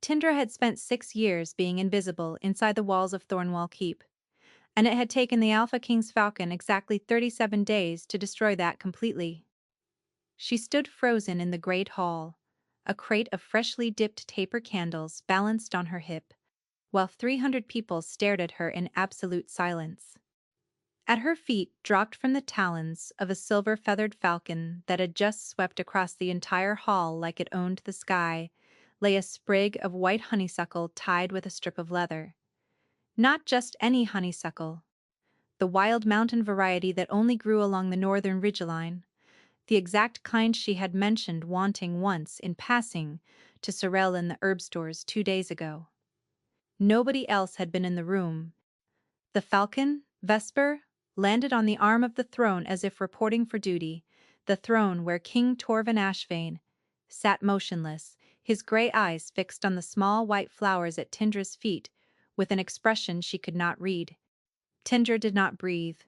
Tindra had spent 6 years being invisible inside the walls of Thornwall Keep, and it had taken the Alpha King's Falcon exactly 37 days to destroy that completely. She stood frozen in the great hall, a crate of freshly dipped taper candles balanced on her hip, while 300 people stared at her in absolute silence. At her feet, dropped from the talons of a silver-feathered falcon that had just swept across the entire hall like it owned the sky, lay a sprig of white honeysuckle tied with a strip of leather. Not just any honeysuckle, the wild mountain variety that only grew along the northern ridgeline, the exact kind she had mentioned wanting once in passing to Sorel in the herb stores 2 days ago. Nobody else had been in the room. The falcon, Vesper, landed on the arm of the throne as if reporting for duty, the throne where King Torvin Ashvane sat motionless, his gray eyes fixed on the small white flowers at Tindra's feet with an expression she could not read. Tindra did not breathe.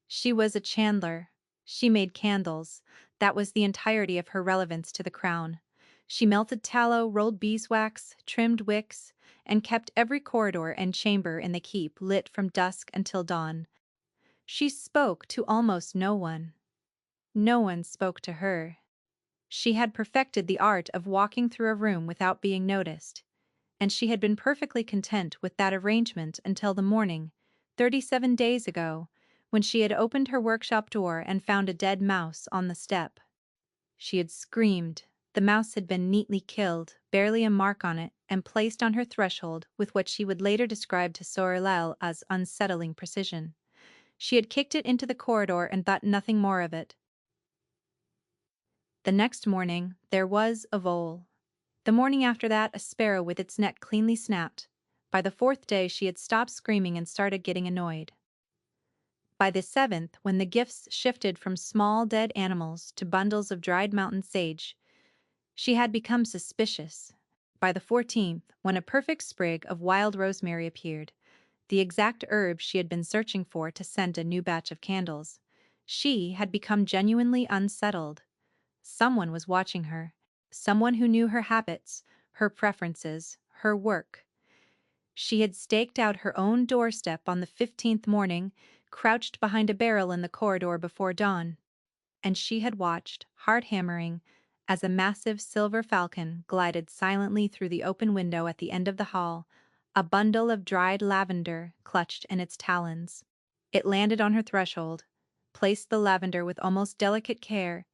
She was a chandler. She made candles. That was the entirety of her relevance to the crown. She melted tallow, rolled beeswax, trimmed wicks, and kept every corridor and chamber in the keep lit from dusk until dawn. She spoke to almost no one. No one spoke to her. She had perfected the art of walking through a room without being noticed, and she had been perfectly content with that arrangement until the morning, 37 days ago, when she had opened her workshop door and found a dead mouse on the step. She had screamed. The mouse had been neatly killed, barely a mark on it, and placed on her threshold with what she would later describe to Sorel as unsettling precision. She had kicked it into the corridor and thought nothing more of it. The next morning, there was a vole. The morning after that, a sparrow with its neck cleanly snapped. By the 4th day, she had stopped screaming and started getting annoyed. By the 7th, when the gifts shifted from small dead animals to bundles of dried mountain sage, she had become suspicious. By the 14th, when a perfect sprig of wild rosemary appeared, the exact herb she had been searching for to scent a new batch of candles, she had become genuinely unsettled. Someone was watching her. Someone who knew her habits, her preferences, her work. She had staked out her own doorstep on the 15th morning, crouched behind a barrel in the corridor before dawn, and she had watched, heart-hammering, as a massive silver falcon glided silently through the open window at the end of the hall, a bundle of dried lavender clutched in its talons. It landed on her threshold, placed the lavender with almost delicate care,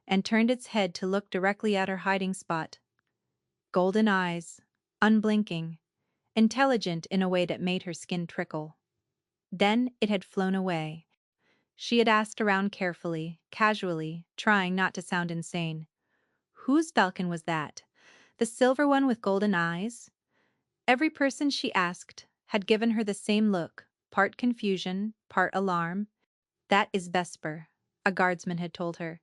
and turned its head to look directly at her hiding spot. Golden eyes, unblinking, intelligent in a way that made her skin trickle. Then it had flown away. She had asked around carefully, casually, trying not to sound insane. Whose falcon was that? The silver one with golden eyes? Every person she asked had given her the same look, part confusion, part alarm. That is Vesper, a guardsman had told her,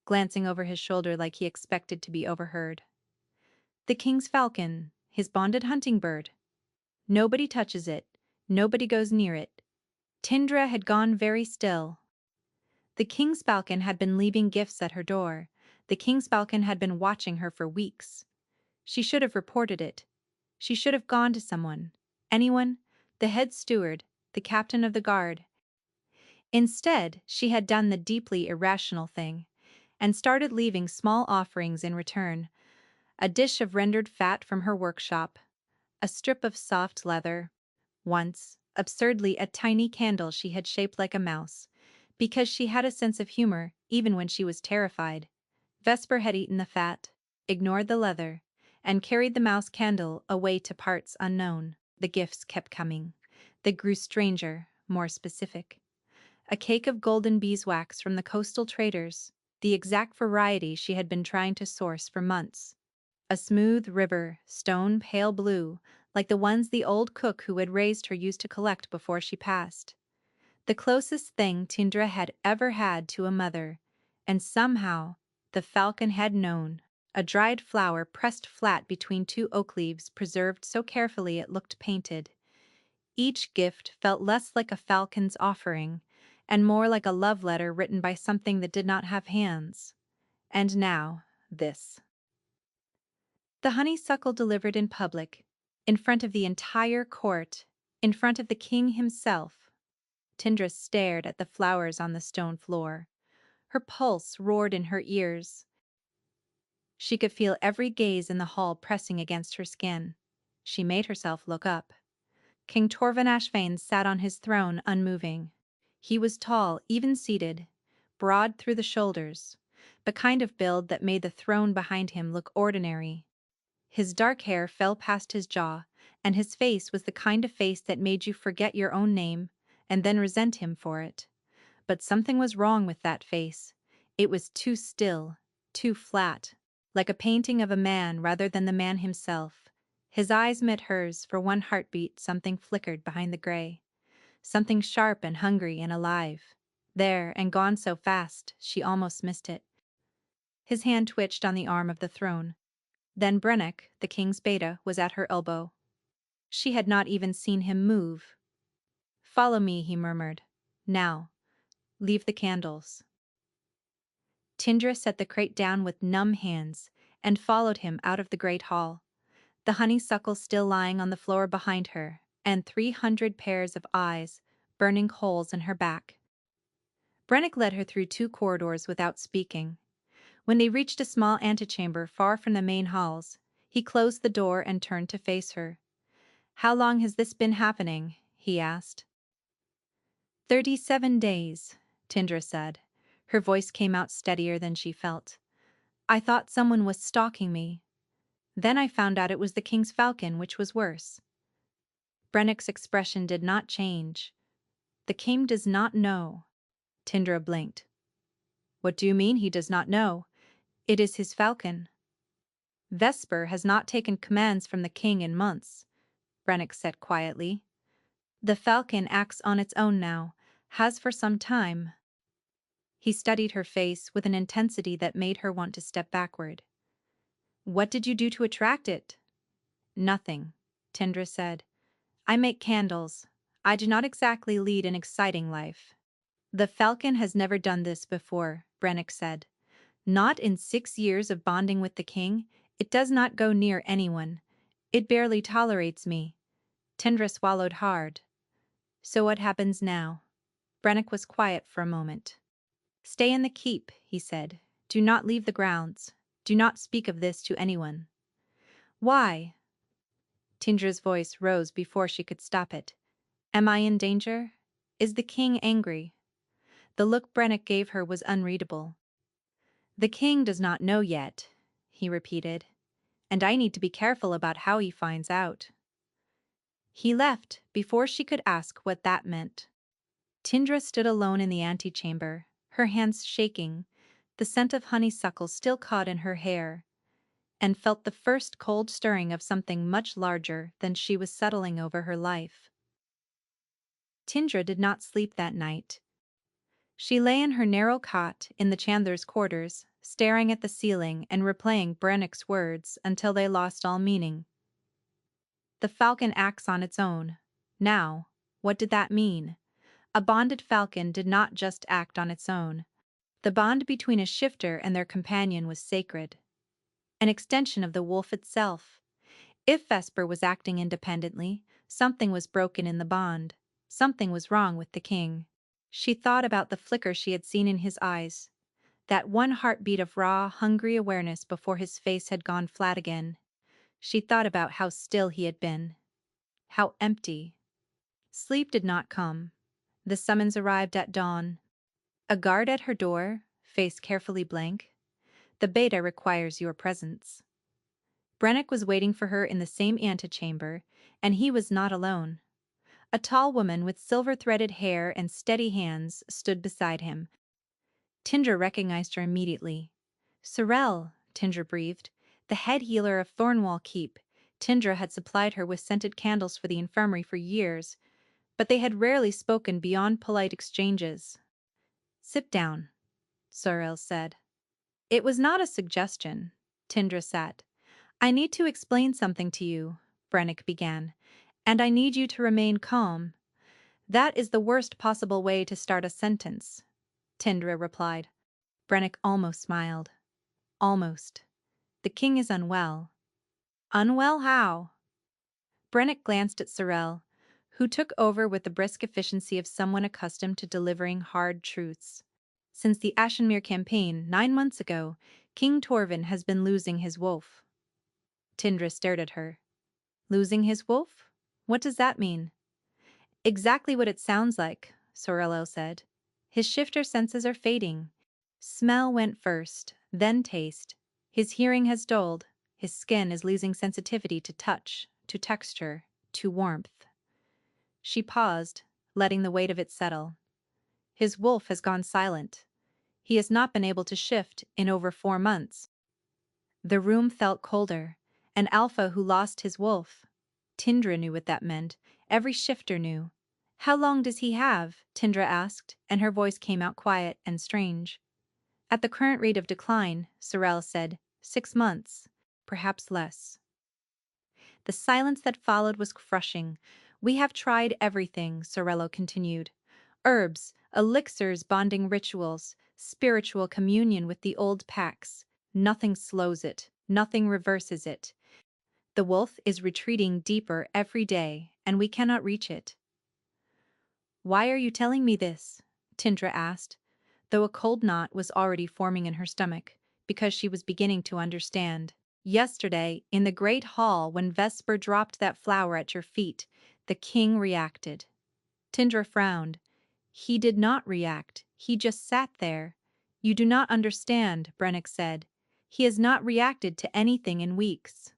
glancing over his shoulder like he expected to be overheard. The king's falcon, his bonded hunting bird. Nobody touches it, nobody goes near it. Tindra had gone very still. The king's falcon had been leaving gifts at her door. The king's falcon had been watching her for weeks. She should have reported it. She should have gone to someone. Anyone, the head steward, the captain of the guard. Instead, she had done the deeply irrational thing, and started leaving small offerings in return. A dish of rendered fat from her workshop, a strip of soft leather, once, absurdly, a tiny candle she had shaped like a mouse, because she had a sense of humor even when she was terrified. Vesper had eaten the fat, ignored the leather, and carried the mouse candle away to parts unknown. The gifts kept coming. They grew stranger, more specific. A cake of golden beeswax from the coastal traders, the exact variety she had been trying to source for months. A smooth river, stone pale blue, like the ones the old cook who had raised her used to collect before she passed. The closest thing Tindra had ever had to a mother, and somehow the falcon had known. A dried flower pressed flat between two oak leaves preserved so carefully it looked painted. Each gift felt less like a falcon's offering, and more like a love letter written by something that did not have hands. And now, this. The honeysuckle delivered in public, in front of the entire court, in front of the king himself. Tindra stared at the flowers on the stone floor. Her pulse roared in her ears. She could feel every gaze in the hall pressing against her skin. She made herself look up. King Torvin Ashvane sat on his throne unmoving. He was tall, even-seated, broad through the shoulders, the kind of build that made the throne behind him look ordinary. His dark hair fell past his jaw, and his face was the kind of face that made you forget your own name and then resent him for it. But something was wrong with that face. It was too still, too flat, like a painting of a man rather than the man himself. His eyes met hers. For one heartbeat, something flickered behind the gray. Something sharp and hungry and alive. There, and gone so fast, she almost missed it. His hand twitched on the arm of the throne. Then Brennick, the king's beta, was at her elbow. She had not even seen him move. "Follow me," he murmured. "Now. Leave the candles." Tindra set the crate down with numb hands and followed him out of the great hall, the honeysuckle still lying on the floor behind her, and 300 pairs of eyes burning holes in her back. Brennick led her through 2 corridors without speaking. When they reached a small antechamber far from the main halls, he closed the door and turned to face her. "How long has this been happening?" he asked. 37 days, Tindra said. Her voice came out steadier than she felt. "I thought someone was stalking me. Then I found out it was the king's falcon, which was worse." Brennick's expression did not change. "The king does not know." Tindra blinked. "What do you mean he does not know? It is his falcon." "Vesper has not taken commands from the king in months," Brennick said quietly. "The falcon acts on its own now, has for some time." He studied her face with an intensity that made her want to step backward. "What did you do to attract it?" "Nothing," Tindra said. "I make candles. I do not exactly lead an exciting life." "The falcon has never done this before," Brennick said. "Not in 6 years of bonding with the king. It does not go near anyone. It barely tolerates me." Tindra swallowed hard. "So what happens now?" Brennick was quiet for a moment. "Stay in the keep," he said. "Do not leave the grounds. Do not speak of this to anyone." "Why?" Tindra's voice rose before she could stop it. "Am I in danger? Is the king angry?" The look Brennick gave her was unreadable. "The king does not know yet," he repeated. "And I need to be careful about how he finds out." He left before she could ask what that meant. Tindra stood alone in the antechamber, her hands shaking, the scent of honeysuckle still caught in her hair, and felt the first cold stirring of something much larger than she was settling over her life. Tindra did not sleep that night. She lay in her narrow cot in the Chandler's quarters, staring at the ceiling and replaying Brennick's words until they lost all meaning. The falcon acts on its own. Now, what did that mean? A bonded falcon did not just act on its own. The bond between a shifter and their companion was sacred, an extension of the wolf itself. If Vesper was acting independently, something was broken in the bond. Something was wrong with the king. She thought about the flicker she had seen in his eyes, that one heartbeat of raw, hungry awareness before his face had gone flat again. She thought about how still he had been, how empty. Sleep did not come. The summons arrived at dawn. A guard at her door, face carefully blank. "The beta requires your presence." Brennick was waiting for her in the same antechamber, and he was not alone. A tall woman with silver-threaded hair and steady hands stood beside him. Tindra recognized her immediately. "Sorrel," Tindra breathed, "the head healer of Thornwall Keep." Tindra had supplied her with scented candles for the infirmary for years, but they had rarely spoken beyond polite exchanges. "Sit down," Sorrel said. It was not a suggestion. Tindra sat. "I need to explain something to you," Brennick began, "and I need you to remain calm." "That is the worst possible way to start a sentence," Tindra replied. Brennick almost smiled. "Almost. The king is unwell." Unwell how? Brennick glanced at Sorel, who took over with the brisk efficiency of someone accustomed to delivering hard truths. Since the Ashenmere campaign 9 months ago, King Torvin has been losing his wolf. Tindra stared at her. Losing his wolf? What does that mean? Exactly what it sounds like, Sorel said. His shifter senses are fading. Smell went first, then taste. His hearing has dulled. His skin is losing sensitivity to touch, to texture, to warmth. She paused, letting the weight of it settle. His wolf has gone silent. He has not been able to shift in over 4 months. The room felt colder. An alpha who lost his wolf. Tindra knew what that meant. Every shifter knew. How long does he have? Tindra asked, and her voice came out quiet and strange. At the current rate of decline, Sorel said, 6 months, perhaps less. The silence that followed was crushing. We have tried everything, Sorello continued. Herbs, elixirs, bonding rituals, spiritual communion with the old packs. Nothing slows it, nothing reverses it. The wolf is retreating deeper every day, and we cannot reach it. Why are you telling me this? Tindra asked, though a cold knot was already forming in her stomach, because she was beginning to understand. Yesterday, in the great hall when Vesper dropped that flower at your feet, the king reacted. Tindra frowned. He did not react, he just sat there. You do not understand, Brennick said. He has not reacted to anything in weeks.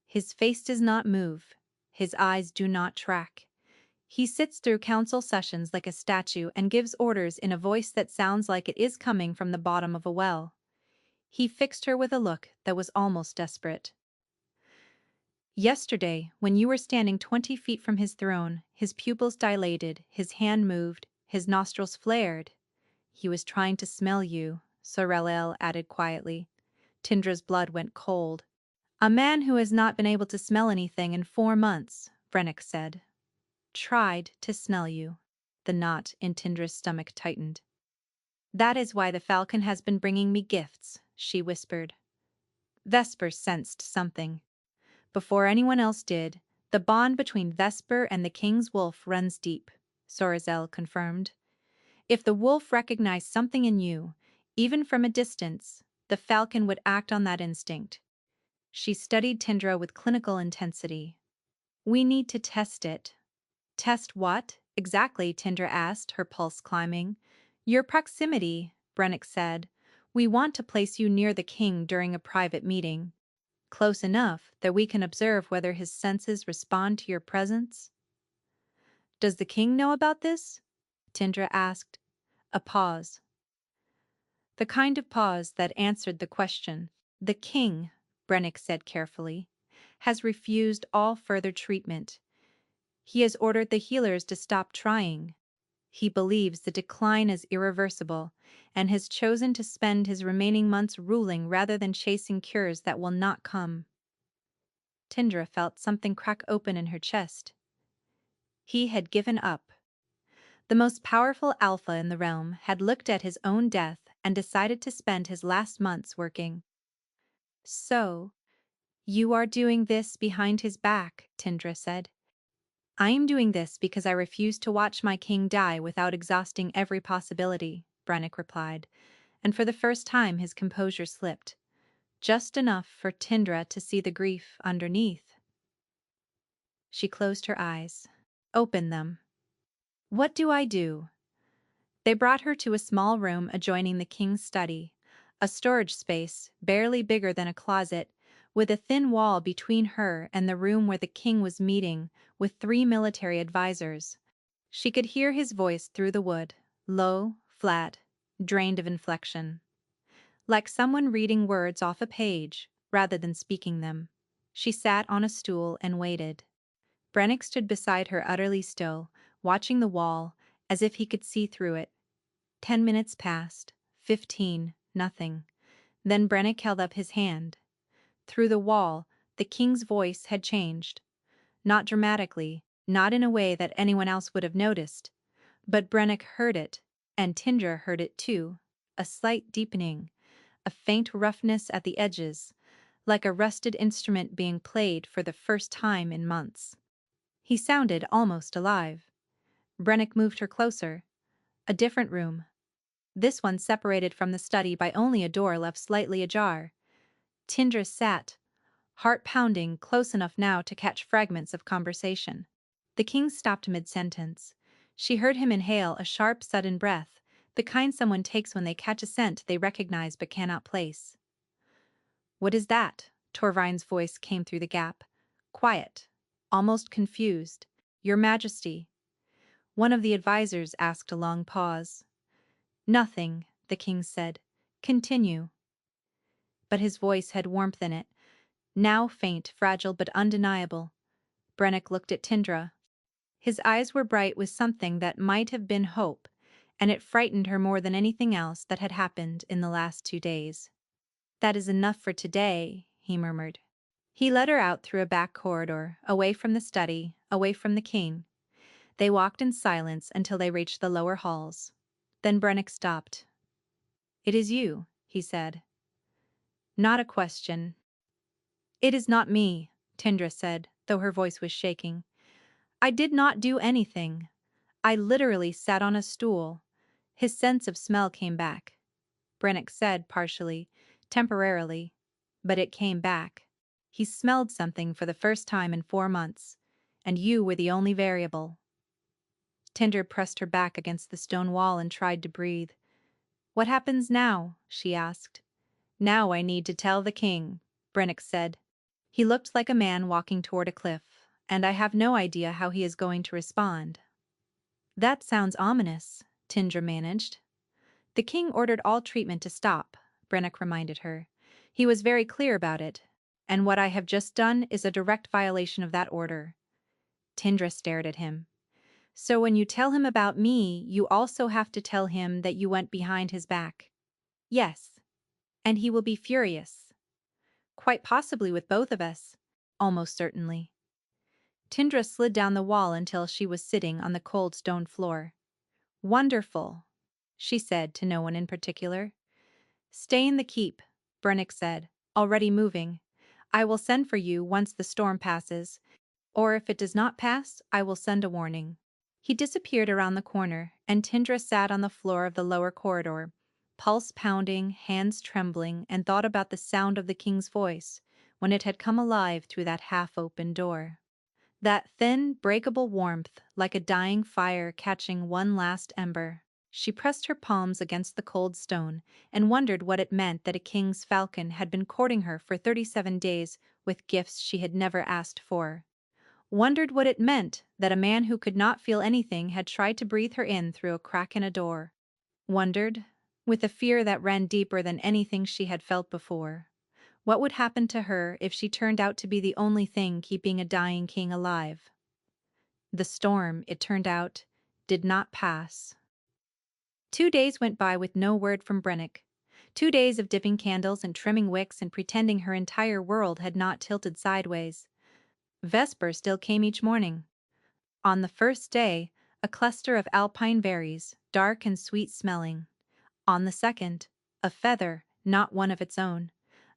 His face does not move. His eyes do not track. He sits through council sessions like a statue and gives orders in a voice that sounds like it is coming from the bottom of a well. He fixed her with a look that was almost desperate. Yesterday, when you were standing 20 feet from his throne, his pupils dilated, his hand moved, his nostrils flared. He was trying to smell you, Sorel added quietly. Tindra's blood went cold. A man who has not been able to smell anything in 4 months, Brennick said. Tried to smell you. The knot in Tindra's stomach tightened. That is why the Falcon has been bringing me gifts, she whispered. Vesper sensed something. Before anyone else did, the bond between Vesper and the king's wolf runs deep, Sorel confirmed. If the wolf recognized something in you, even from a distance, the Falcon would act on that instinct. She studied Tindra with clinical intensity. We need to test it. Test what? Exactly, Tindra asked, her pulse climbing. Your proximity, Brennick said. We want to place you near the king during a private meeting. Close enough that we can observe whether his senses respond to your presence. Does the king know about this? Tindra asked. A pause. The kind of pause that answered the question. The king, Brennick said carefully, has refused all further treatment. He has ordered the healers to stop trying. He believes the decline is irreversible and has chosen to spend his remaining months ruling rather than chasing cures that will not come. Tindra felt something crack open in her chest. He had given up. The most powerful alpha in the realm had looked at his own death and decided to spend his last months working. So, you are doing this behind his back, Tindra said. I am doing this because I refuse to watch my king die without exhausting every possibility, Brennick replied, and for the first time his composure slipped. Just enough for Tindra to see the grief underneath. She closed her eyes. Open them. What do I do? They brought her to a small room adjoining the king's study, a storage space barely bigger than a closet, with a thin wall between her and the room where the king was meeting with 3 military advisors. She could hear his voice through the wood, low, flat, drained of inflection. Like someone reading words off a page, rather than speaking them. She sat on a stool and waited. Brennick stood beside her utterly still, watching the wall, as if he could see through it. 10 minutes passed, 15, nothing. Then Brennick held up his hand. Through the wall, the king's voice had changed. Not dramatically, not in a way that anyone else would have noticed. But Brennick heard it, and Tindra heard it too. A slight deepening, a faint roughness at the edges, like a rusted instrument being played for the first time in months. He sounded almost alive. Brennick moved her closer. A different room. This one separated from the study by only a door left slightly ajar. Tindra sat, heart pounding, close enough now to catch fragments of conversation. The king stopped mid-sentence. She heard him inhale a sharp, sudden breath, the kind someone takes when they catch a scent they recognize but cannot place. "What is that?" Torvine's voice came through the gap. Quiet, almost confused. "Your Majesty." One of the advisors asked a long pause. "Nothing," the king said. "Continue." But his voice had warmth in it, now faint, fragile, but undeniable. Brennick looked at Tindra. His eyes were bright with something that might have been hope, and it frightened her more than anything else that had happened in the last 2 days. "That is enough for today," he murmured. He led her out through a back corridor, away from the study, away from the king. They walked in silence until they reached the lower halls. Then Brennick stopped. "It is you," he said. "Not a question." "It is not me," Tindra said, though her voice was shaking. "I did not do anything. I literally sat on a stool." His sense of smell came back. Brennick said partially, temporarily, but it came back. He smelled something for the first time in 4 months, and you were the only variable. Tinder pressed her back against the stone wall and tried to breathe. "What happens now?" she asked. "Now I need to tell the king," Brennick said. He looked like a man walking toward a cliff, and I have no idea how he is going to respond. "That sounds ominous," Tindra managed. "The king ordered all treatment to stop," Brennick reminded her. "He was very clear about it, and what I have just done is a direct violation of that order." Tindra stared at him. "So when you tell him about me, you also have to tell him that you went behind his back?" "Yes. And he will be furious." "Quite possibly with both of us." "Almost certainly." Tindra slid down the wall until she was sitting on the cold stone floor. "Wonderful," she said to no one in particular. "Stay in the keep," Brennick said, already moving. "I will send for you once the storm passes, or if it does not pass, I will send a warning." He disappeared around the corner, and Tindra sat on the floor of the lower corridor, pulse pounding, hands trembling, and thought about the sound of the king's voice when it had come alive through that half-open door. That thin, breakable warmth, like a dying fire catching one last ember. She pressed her palms against the cold stone and wondered what it meant that a king's falcon had been courting her for 37 days with gifts she had never asked for. Wondered what it meant that a man who could not feel anything had tried to breathe her in through a crack in a door. Wondered, with a fear that ran deeper than anything she had felt before, what would happen to her if she turned out to be the only thing keeping a dying king alive. The storm, it turned out, did not pass. 2 days went by with no word from Brennick. 2 days of dipping candles and trimming wicks and pretending her entire world had not tilted sideways. Vesper still came each morning. On the first day, a cluster of alpine berries, dark and sweet-smelling. On the second, a feather, not one of its own.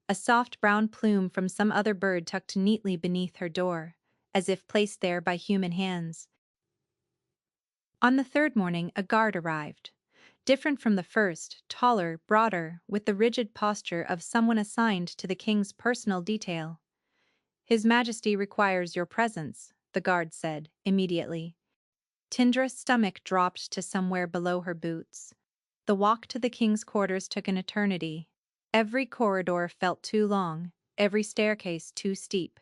A soft brown plume from some other bird tucked neatly beneath her door, as if placed there by human hands. On the third morning, a guard arrived. Different from the first, taller, broader, with the rigid posture of someone assigned to the king's personal detail. "His Majesty requires your presence," the guard said, immediately. Tindra's stomach dropped to somewhere below her boots. The walk to the king's quarters took an eternity. Every corridor felt too long, every staircase too steep.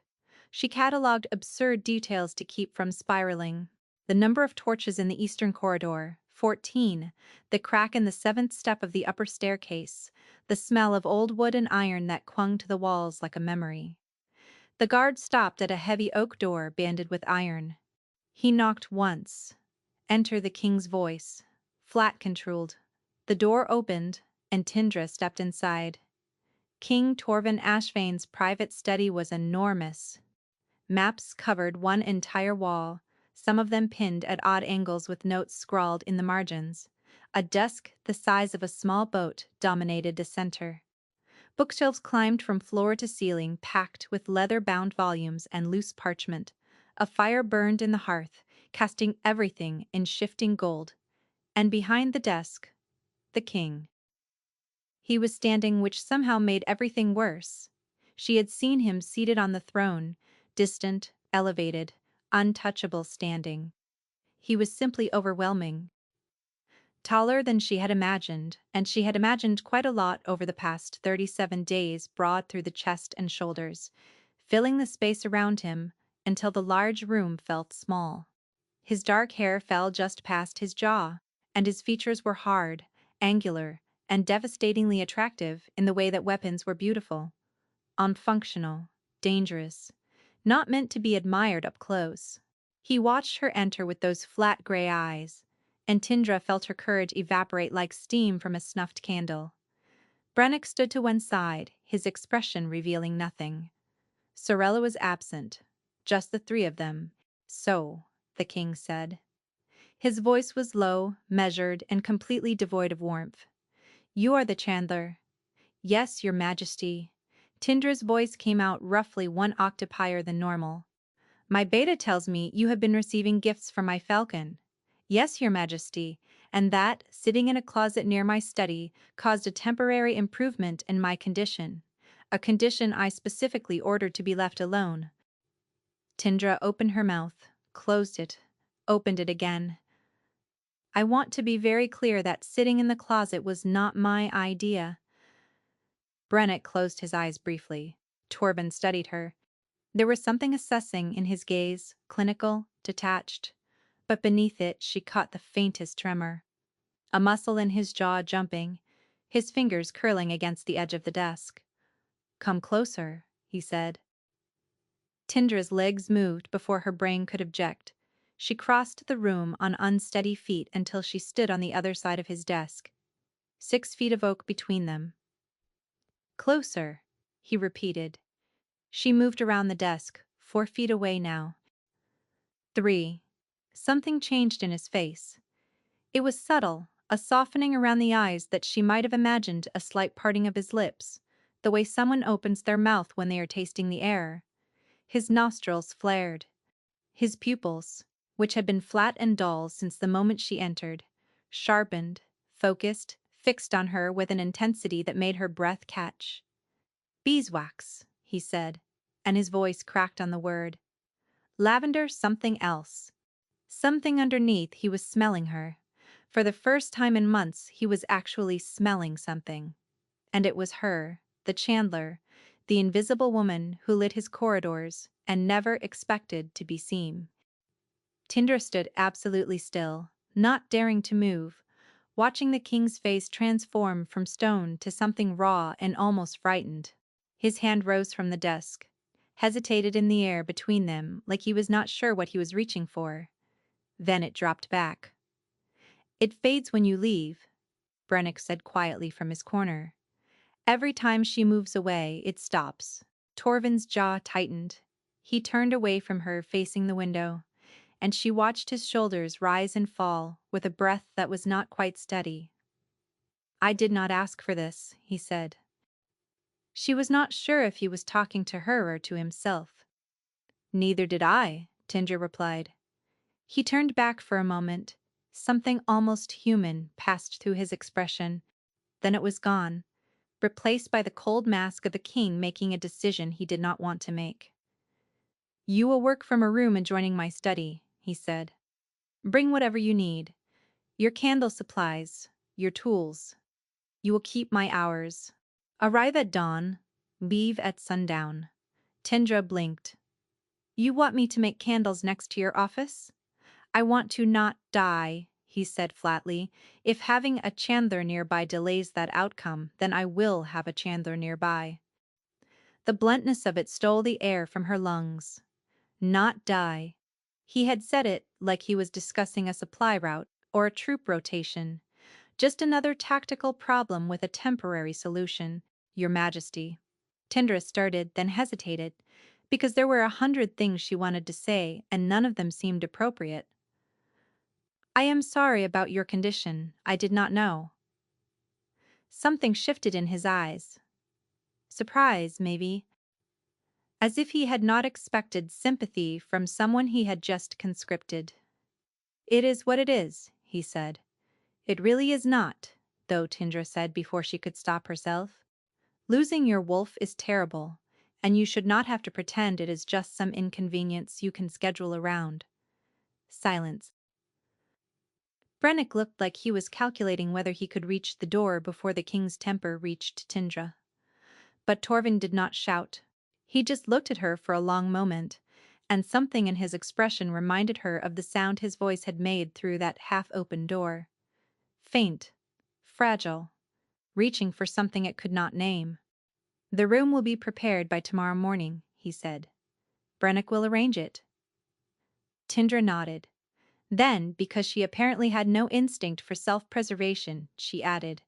She catalogued absurd details to keep from spiraling. The number of torches in the eastern corridor, 14, the crack in the 7th step of the upper staircase, the smell of old wood and iron that clung to the walls like a memory. The guard stopped at a heavy oak door banded with iron. He knocked once. "Enter," the king's voice, flat controlled. The door opened, and Tindra stepped inside. King Torvin Ashvane's private study was enormous. Maps covered one entire wall, some of them pinned at odd angles with notes scrawled in the margins. A desk the size of a small boat dominated the center. Bookshelves climbed from floor to ceiling, packed with leather-bound volumes and loose parchment. A fire burned in the hearth, casting everything in shifting gold. And behind the desk, the king. He was standing, which somehow made everything worse. She had seen him seated on the throne, distant, elevated, untouchable standing. He was simply overwhelming. Taller than she had imagined, and she had imagined quite a lot over the past 37 days, broad through the chest and shoulders, filling the space around him until the large room felt small. His dark hair fell just past his jaw, and his features were hard, angular, and devastatingly attractive in the way that weapons were beautiful. Unfunctional, dangerous, not meant to be admired up close. He watched her enter with those flat gray eyes, and Tindra felt her courage evaporate like steam from a snuffed candle. Brennick stood to one side, his expression revealing nothing. Sorella was absent, just the three of them. "So," the king said. His voice was low, measured, and completely devoid of warmth. "You are the Chandler." "Yes, your majesty." Tindra's voice came out roughly one octave higher than normal. "My beta tells me you have been receiving gifts from my Falcon." "Yes, your majesty, and that, sitting in a closet near my study, caused a temporary improvement in my condition. A condition I specifically ordered to be left alone." Tindra opened her mouth, closed it, opened it again. "I want to be very clear that sitting in the closet was not my idea." Brennick closed his eyes briefly. Torben studied her. There was something assessing in his gaze, clinical, detached. But beneath it she caught the faintest tremor. A muscle in his jaw jumping, his fingers curling against the edge of the desk. "Come closer," he said. Tindra's legs moved before her brain could object. She crossed the room on unsteady feet until she stood on the other side of his desk. 6 feet of oak between them. "Closer," he repeated. She moved around the desk, 4 feet away now. 3. Something changed in his face. It was subtle, a softening around the eyes that she might have imagined a slight parting of his lips, the way someone opens their mouth when they are tasting the air. His nostrils flared. His pupils, which had been flat and dull since the moment she entered, sharpened, focused, fixed on her with an intensity that made her breath catch. "Beeswax," he said, and his voice cracked on the word. "Lavender something else." Something underneath he was smelling her. For the first time in months he was actually smelling something. And it was her, the Chandler, the invisible woman who lit his corridors and never expected to be seen. Tindra stood absolutely still, not daring to move, watching the king's face transform from stone to something raw and almost frightened. His hand rose from the desk, hesitated in the air between them like he was not sure what he was reaching for. Then it dropped back. "It fades when you leave," Brennick said quietly from his corner. "Every time she moves away, it stops." Torvin's jaw tightened. He turned away from her, facing the window, and she watched his shoulders rise and fall with a breath that was not quite steady. "I did not ask for this," he said. She was not sure if he was talking to her or to himself. "Neither did I," Tindra replied. He turned back for a moment. Something almost human passed through his expression. Then it was gone, replaced by the cold mask of the king making a decision he did not want to make. "You will work from a room adjoining my study," he said. "Bring whatever you need. Your candle supplies, your tools. You will keep my hours. Arrive at dawn, leave at sundown." Tindra blinked. "You want me to make candles next to your office?" "I want to not die," he said flatly. "If having a Chandler nearby delays that outcome, then I will have a Chandler nearby." The bluntness of it stole the air from her lungs. Not die. He had said it like he was discussing a supply route or a troop rotation. Just another tactical problem with a temporary solution, Your Majesty. Tindra started, then hesitated, because there were 100 things she wanted to say, and none of them seemed appropriate. "I am sorry about your condition. I did not know." Something shifted in his eyes. surprise, maybe, as if he had not expected sympathy from someone he had just conscripted. "It is what it is," he said. "It really is not," though, Tindra said before she could stop herself. "Losing your wolf is terrible, and you should not have to pretend it is just some inconvenience you can schedule around." Silence. Brennick looked like he was calculating whether he could reach the door before the king's temper reached Tindra. But Torvin did not shout. He just looked at her for a long moment, and something in his expression reminded her of the sound his voice had made through that half-open door. Faint, fragile, reaching for something it could not name. "The room will be prepared by tomorrow morning," he said. "Brennick will arrange it." Tindra nodded. Then, because she apparently had no instinct for self-preservation, she added,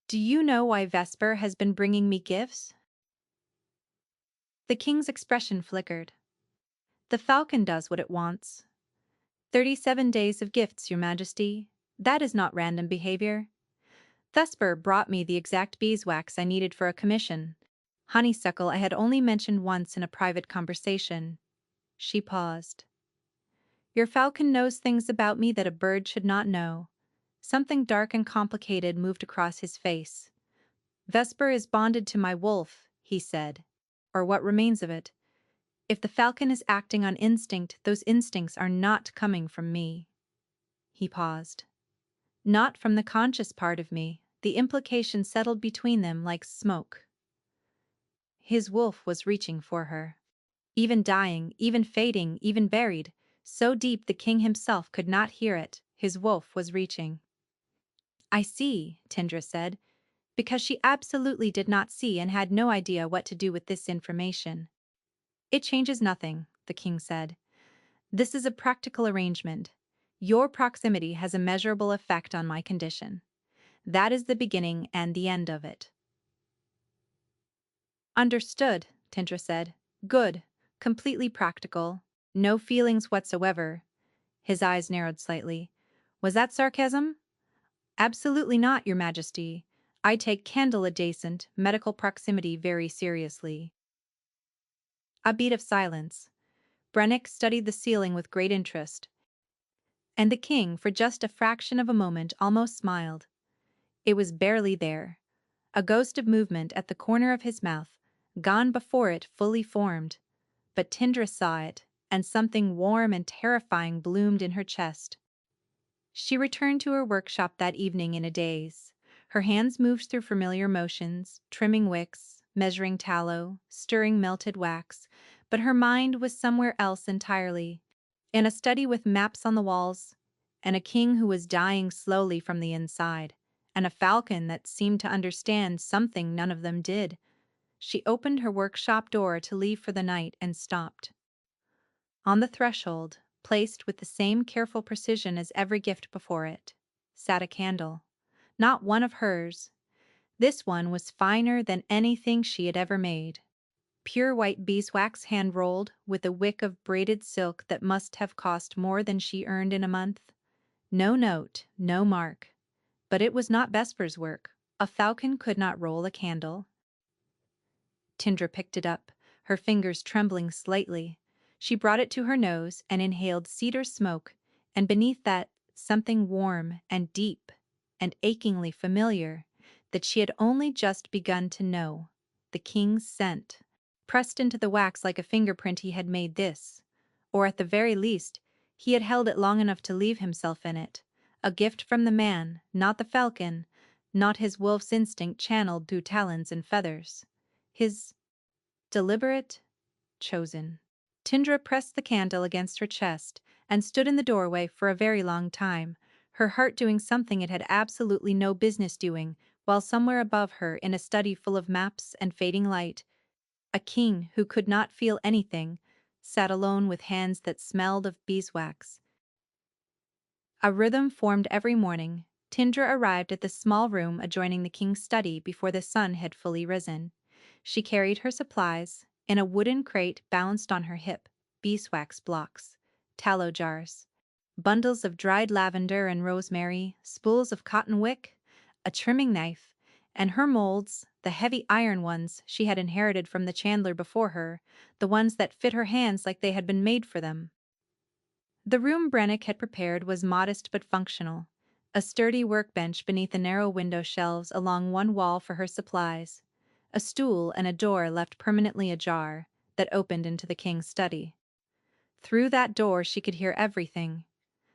"Do you know why Vesper has been bringing me gifts?" The king's expression flickered. "The Falcon does what it wants. 37 days of gifts, your majesty. That is not random behavior. Vesper brought me the exact beeswax I needed for a commission. Honeysuckle I had only mentioned once in a private conversation." She paused. "Your Falcon knows things about me that a bird should not know." Something dark and complicated moved across his face. "Vesper is bonded to my wolf," he said, "or what remains of it. If the Falcon is acting on instinct, those instincts are not coming from me." He paused. "Not from the conscious part of me." The implication settled between them like smoke. His wolf was reaching for her. Even dying, even fading, even buried, so deep the king himself could not hear it, his wolf was reaching. "I see," Tindra said, because she absolutely did not see and had no idea what to do with this information. "It changes nothing," the king said. "This is a practical arrangement. Your proximity has a measurable effect on my condition. That is the beginning and the end of it." "Understood," Tindra said. "Good. Completely practical. No feelings whatsoever." His eyes narrowed slightly. "Was that sarcasm?" "Absolutely not, your majesty. I take candle-adjacent medical proximity very seriously." A beat of silence. Brennick studied the ceiling with great interest, and the king, for just a fraction of a moment, almost smiled. It was barely there. A ghost of movement at the corner of his mouth, gone before it fully formed. But Tindra saw it, and something warm and terrifying bloomed in her chest. She returned to her workshop that evening in a daze. Her hands moved through familiar motions, trimming wicks, measuring tallow, stirring melted wax, but her mind was somewhere else entirely. In a study with maps on the walls, and a king who was dying slowly from the inside, and a falcon that seemed to understand something none of them did. She opened her workshop door to leave for the night and stopped. On the threshold, placed with the same careful precision as every gift before it, sat a candle. Not one of hers. This one was finer than anything she had ever made. Pure white beeswax hand-rolled, with a wick of braided silk that must have cost more than she earned in a month. No note, no mark. But it was not Vesper's work. A falcon could not roll a candle. Tindra picked it up, her fingers trembling slightly. She brought it to her nose and inhaled cedar smoke, and beneath that, something warm and deep and achingly familiar that she had only just begun to know. The king's scent, pressed into the wax like a fingerprint. He had made this, or at the very least, he had held it long enough to leave himself in it. A gift from the man, not the falcon, not his wolf's instinct channeled through talons and feathers. His deliberate, chosen. Tindra pressed the candle against her chest and stood in the doorway for a very long time, her heart doing something it had absolutely no business doing, while somewhere above her, in a study full of maps and fading light, a king who could not feel anything sat alone with hands that smelled of beeswax. A rhythm formed every morning. Tindra arrived at the small room adjoining the king's study before the sun had fully risen. She carried her supplies, in a wooden crate balanced on her hip, beeswax blocks, tallow jars, bundles of dried lavender and rosemary, spools of cotton wick, a trimming knife, and her molds, the heavy iron ones she had inherited from the chandler before her, the ones that fit her hands like they had been made for them. The room Brennick had prepared was modest but functional. A sturdy workbench beneath the narrow window shelves along one wall for her supplies, a stool and a door left permanently ajar that opened into the king's study. Through that door she could hear everything: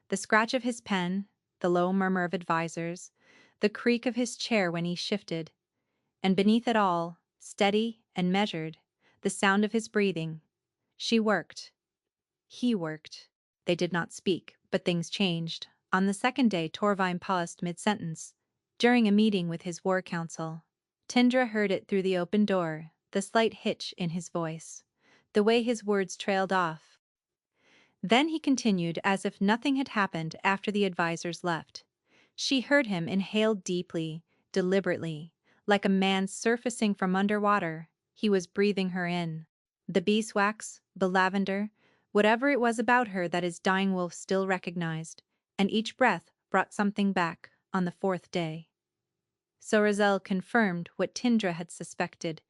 the scratch of his pen, the low murmur of advisors, the creak of his chair when he shifted, and beneath it all, steady and measured, the sound of his breathing. She worked. He worked. They did not speak, but things changed. On the second day Torvine paused mid-sentence, during a meeting with his war council. Tindra heard it through the open door, the slight hitch in his voice, the way his words trailed off. Then he continued as if nothing had happened after the advisors left. She heard him inhale deeply, deliberately, like a man surfacing from underwater. He was breathing her in. The beeswax, the lavender, whatever it was about her that his dying wolf still recognized, and each breath brought something back on the fourth day. So Razel confirmed what Tindra had suspected.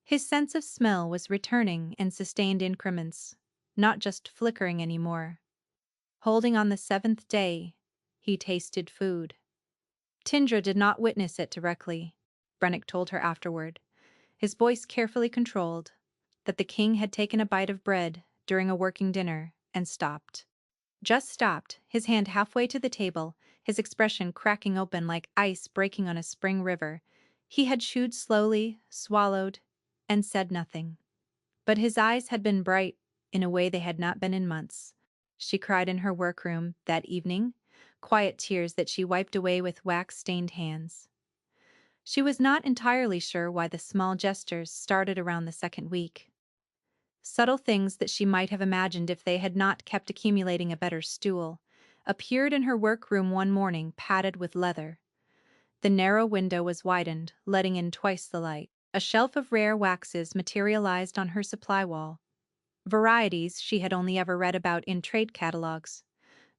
His sense of smell was returning in sustained increments, not just flickering anymore. Holding on the seventh day, he tasted food. Tindra did not witness it directly, Brennick told her afterward, his voice carefully controlled, that the king had taken a bite of bread during a working dinner and stopped. Just stopped, his hand halfway to the table, his expression cracking open like ice breaking on a spring river. He had chewed slowly, swallowed, and said nothing. But his eyes had been bright in a way they had not been in months. She cried in her workroom that evening, quiet tears that she wiped away with wax-stained hands. She was not entirely sure why the small gestures started around the second week. Subtle things that she might have imagined if they had not kept accumulating a better stool, appeared in her workroom one morning padded with leather. The narrow window was widened, letting in twice the light. A shelf of rare waxes materialized on her supply wall. Varieties she had only ever read about in trade catalogs.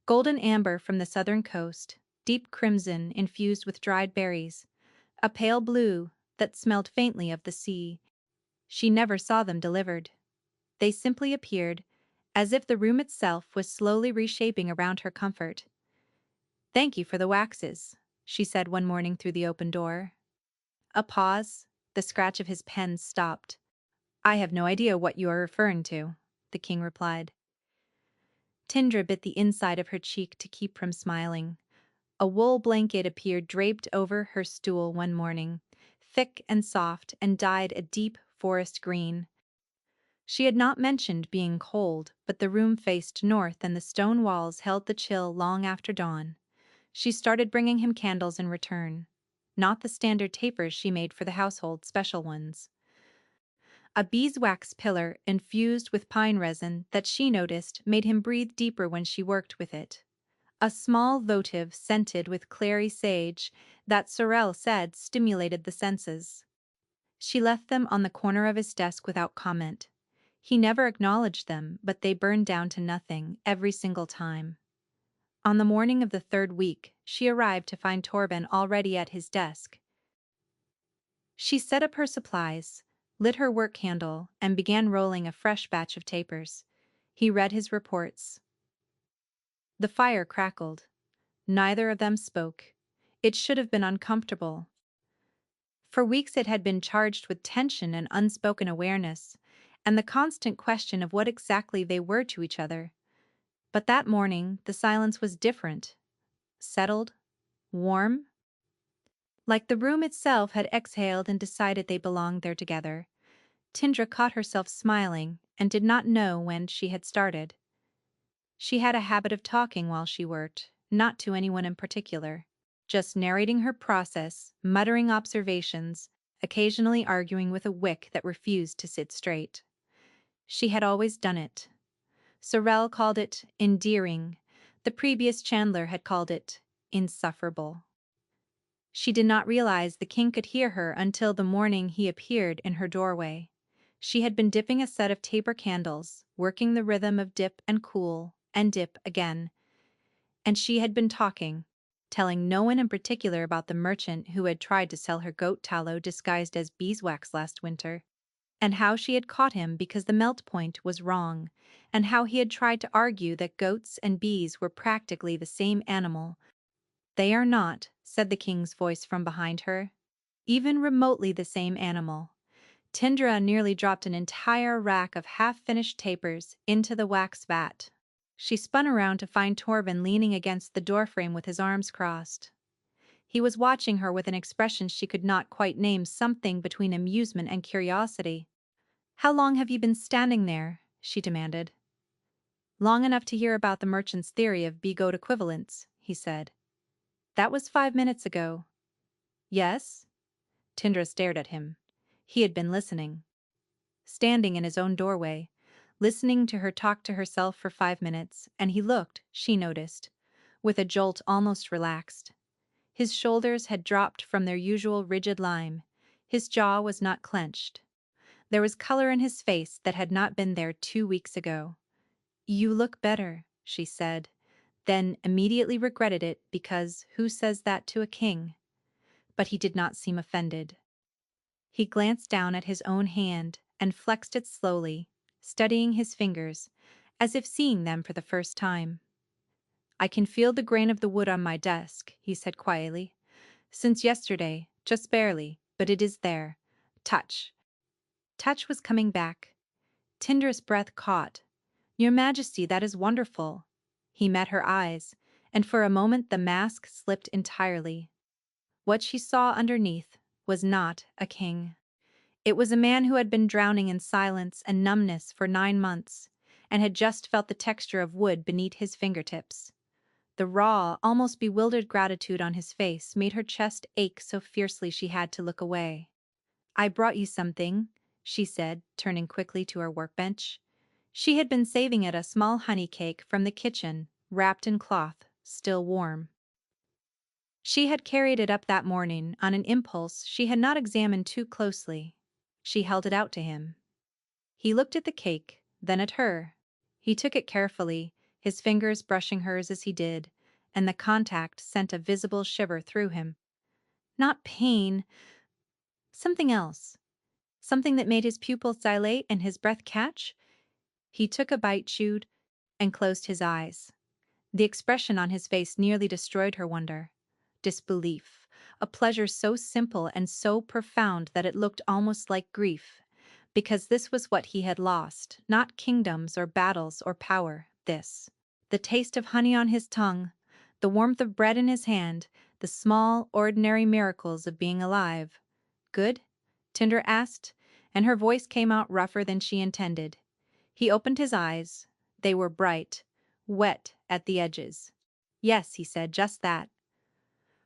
Golden amber from the southern coast, deep crimson infused with dried berries, a pale blue that smelled faintly of the sea. She never saw them delivered. They simply appeared, as if the room itself was slowly reshaping around her comfort. "Thank you for the waxes," she said one morning through the open door. A pause, the scratch of his pen stopped. "I have no idea what you are referring to," the king replied. Tindra bit the inside of her cheek to keep from smiling. A wool blanket appeared draped over her stool one morning, thick and soft and dyed a deep forest green. She had not mentioned being cold, but the room faced north and the stone walls held the chill long after dawn. She started bringing him candles in return. Not the standard tapers she made for the household, special ones. A beeswax pillar infused with pine resin that she noticed made him breathe deeper when she worked with it. A small votive scented with clary sage that Sorel said stimulated the senses. She left them on the corner of his desk without comment. He never acknowledged them, but they burned down to nothing every single time. On the morning of the third week, she arrived to find Torben already at his desk. She set up her supplies, lit her work candle, and began rolling a fresh batch of tapers. He read his reports. The fire crackled. Neither of them spoke. It should have been uncomfortable. For weeks it had been charged with tension and unspoken awareness, and the constant question of what exactly they were to each other. But that morning, the silence was different. Settled, warm, like the room itself had exhaled and decided they belonged there together. Tindra caught herself smiling and did not know when she had started. She had a habit of talking while she worked, not to anyone in particular, just narrating her process, muttering observations, occasionally arguing with a wick that refused to sit straight. She had always done it. Sorel called it endearing. The previous chandler had called it insufferable. She did not realize the king could hear her until the morning he appeared in her doorway. She had been dipping a set of taper candles, working the rhythm of dip and cool, and dip again. And she had been talking. telling no one in particular about the merchant who had tried to sell her goat tallow disguised as beeswax last winter, and how she had caught him because the melt point was wrong, and how he had tried to argue that goats and bees were practically the same animal. "They are not," said the king's voice from behind her. "Even remotely the same animal." Tindra nearly dropped an entire rack of half-finished tapers into the wax vat. She spun around to find Torvin leaning against the doorframe with his arms crossed. He was watching her with an expression she could not quite name, something between amusement and curiosity. "How long have you been standing there?" she demanded. "Long enough to hear about the merchant's theory of bee-goat equivalents," he said. "That was 5 minutes ago." "Yes?" Tindra stared at him. He had been listening. Standing in his own doorway, listening to her talk to herself for 5 minutes, and he looked, she noticed, with a jolt almost relaxed. His shoulders had dropped from their usual rigid line. His jaw was not clenched. There was color in his face that had not been there 2 weeks ago. "You look better," she said, then immediately regretted it because who says that to a king? But he did not seem offended. He glanced down at his own hand and flexed it slowly, studying his fingers, as if seeing them for the first time. "I can feel the grain of the wood on my desk," he said quietly. "Since yesterday, just barely, but it is there. Touch." Touch was coming back. Tindra's breath caught. "Your Majesty, that is wonderful." He met her eyes, and for a moment the mask slipped entirely. What she saw underneath was not a king. It was a man who had been drowning in silence and numbness for 9 months, and had just felt the texture of wood beneath his fingertips. The raw, almost bewildered gratitude on his face made her chest ache so fiercely she had to look away. "I brought you something," she said, turning quickly to her workbench. She had been saving it, a small honey cake from the kitchen, wrapped in cloth, still warm. She had carried it up that morning on an impulse she had not examined too closely. She held it out to him. He looked at the cake, then at her. He took it carefully, his fingers brushing hers as he did, and the contact sent a visible shiver through him. Not pain, something else. Something that made his pupils dilate and his breath catch. He took a bite, chewed, and closed his eyes. The expression on his face nearly destroyed her wonder. Disbelief, a pleasure so simple and so profound that it looked almost like grief. Because this was what he had lost, not kingdoms or battles or power, this. The taste of honey on his tongue, the warmth of bread in his hand, the small, ordinary miracles of being alive. "Good?" Tinder asked, and her voice came out rougher than she intended. He opened his eyes. They were bright, wet at the edges. "Yes," he said, "just that."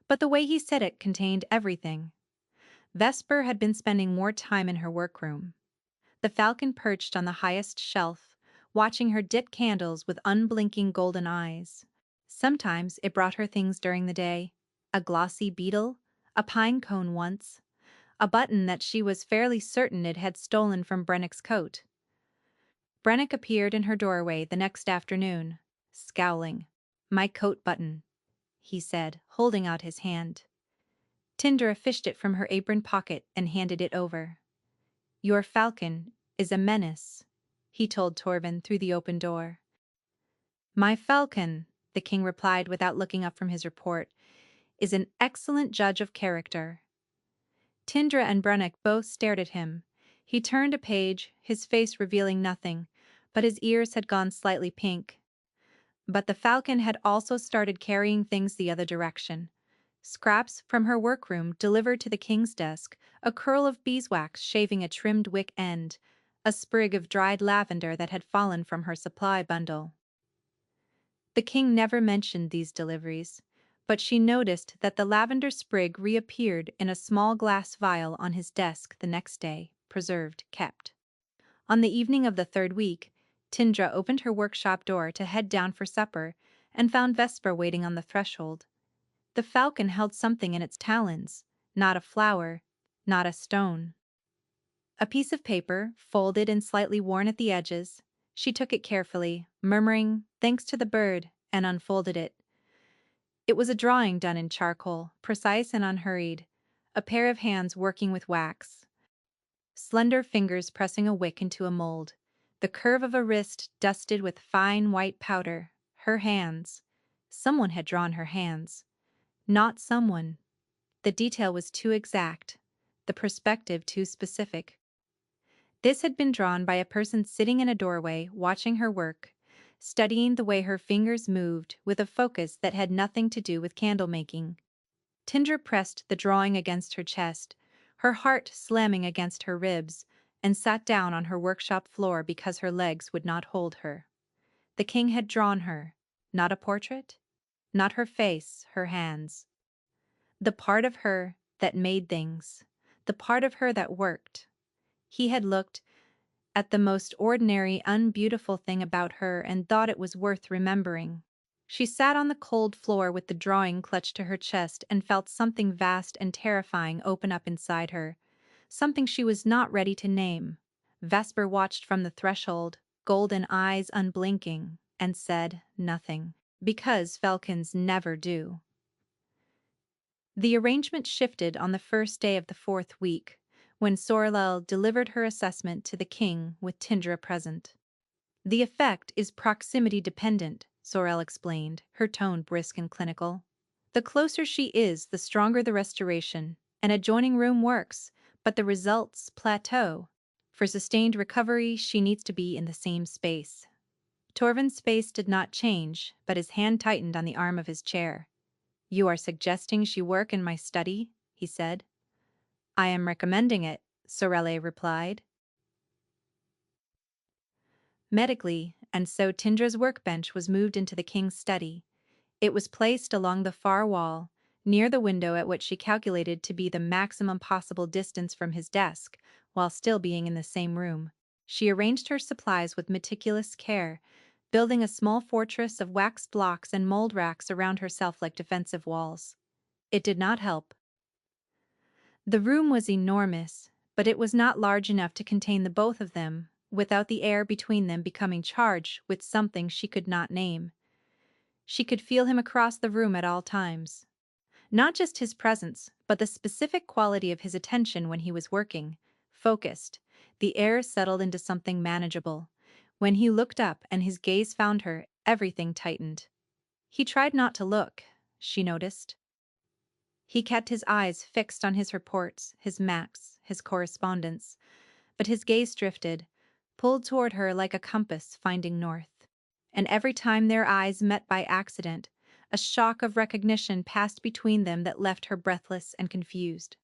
But the way he said it contained everything. Vesper had been spending more time in her workroom. The Falcon perched on the highest shelf, watching her dip candles with unblinking golden eyes. Sometimes it brought her things during the day, a glossy beetle, a pine cone once, a button that she was fairly certain it had stolen from Brennick's coat. Brennick appeared in her doorway the next afternoon, scowling. "My coat button," he said, holding out his hand. Tindra fished it from her apron pocket and handed it over. "Your Falcon is a menace," he told Torvin through the open door. "My Falcon," the king replied without looking up from his report, "is an excellent judge of character." Tindra and Brennick both stared at him. He turned a page, his face revealing nothing, but his ears had gone slightly pink. But the Falcon had also started carrying things the other direction. Scraps from her workroom delivered to the king's desk, a curl of beeswax shaving a trimmed wick end, a sprig of dried lavender that had fallen from her supply bundle. The king never mentioned these deliveries, but she noticed that the lavender sprig reappeared in a small glass vial on his desk the next day, preserved, kept. On the evening of the third week, Tindra opened her workshop door to head down for supper and found Vesper waiting on the threshold. The Falcon held something in its talons, not a flower, not a stone. A piece of paper, folded and slightly worn at the edges. She took it carefully, murmuring, "Thanks to the bird," and unfolded it. It was a drawing done in charcoal, precise and unhurried, a pair of hands working with wax, slender fingers pressing a wick into a mold, the curve of a wrist dusted with fine white powder, her hands. Someone had drawn her hands. Not someone. The detail was too exact, the perspective too specific. This had been drawn by a person sitting in a doorway, watching her work, studying the way her fingers moved with a focus that had nothing to do with candle making. Tinder pressed the drawing against her chest, her heart slamming against her ribs, and sat down on her workshop floor because her legs would not hold her. The king had drawn her, not a portrait, not her face, her hands. The part of her that made things, the part of her that worked. He had looked at the most ordinary, unbeautiful thing about her and thought it was worth remembering. She sat on the cold floor with the drawing clutched to her chest and felt something vast and terrifying open up inside her, something she was not ready to name. Vesper watched from the threshold, golden eyes unblinking, and said nothing, because Falcons never do. The arrangement shifted on the first day of the fourth week, when Sorrel delivered her assessment to the king with Tindra present. The effect is proximity dependent, Sorrel explained, her tone brisk and clinical. The closer she is, the stronger the restoration. An adjoining room works, but the results plateau. For sustained recovery, she needs to be in the same space. Torvin's face did not change, but his hand tightened on the arm of his chair. "You are suggesting she work in my study?" he said. "I am recommending it," Sorelle replied. Medically, and so Tindra's workbench was moved into the king's study. It was placed along the far wall, near the window at what she calculated to be the maximum possible distance from his desk, while still being in the same room. She arranged her supplies with meticulous care, building a small fortress of wax blocks and mold racks around herself like defensive walls. It did not help. The room was enormous, but it was not large enough to contain the both of them, without the air between them becoming charged with something she could not name. She could feel him across the room at all times. Not just his presence, but the specific quality of his attention when he was working, focused. The air settled into something manageable. When he looked up and his gaze found her, everything tightened. He tried not to look, she noticed. He kept his eyes fixed on his reports, his maps, his correspondence, but his gaze drifted, pulled toward her like a compass finding north. And every time their eyes met by accident, a shock of recognition passed between them that left her breathless and confused.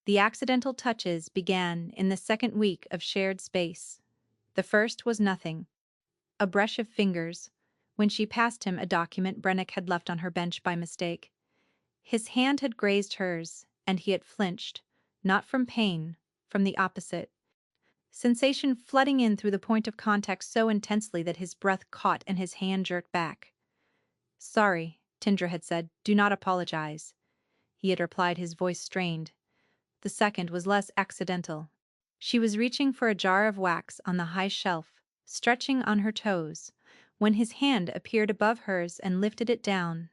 The accidental touches began in the second week of shared space. The first was nothing. A brush of fingers, when she passed him a document Brennick had left on her bench by mistake. His hand had grazed hers, and he had flinched, not from pain, from the opposite. Sensation flooding in through the point of contact so intensely that his breath caught and his hand jerked back. "Sorry," Tindra had said. "Do not apologize." He had replied, his voice strained. The second was less accidental. She was reaching for a jar of wax on the high shelf, stretching on her toes, when his hand appeared above hers and lifted it down.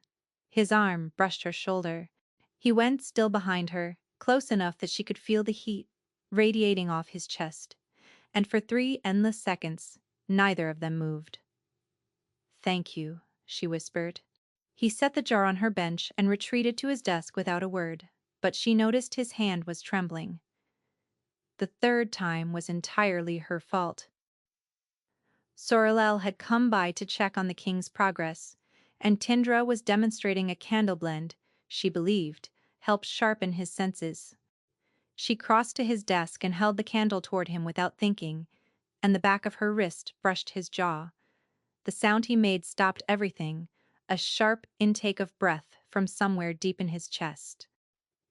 His arm brushed her shoulder. He went still behind her, close enough that she could feel the heat radiating off his chest. And for 3 endless seconds, neither of them moved. "Thank you," she whispered. He set the jar on her bench and retreated to his desk without a word, but she noticed his hand was trembling. The third time was entirely her fault. Sorrel had come by to check on the king's progress, and Tindra was demonstrating a candle blend, she believed, helped sharpen his senses. She crossed to his desk and held the candle toward him without thinking, and the back of her wrist brushed his jaw. The sound he made stopped everything, a sharp intake of breath from somewhere deep in his chest.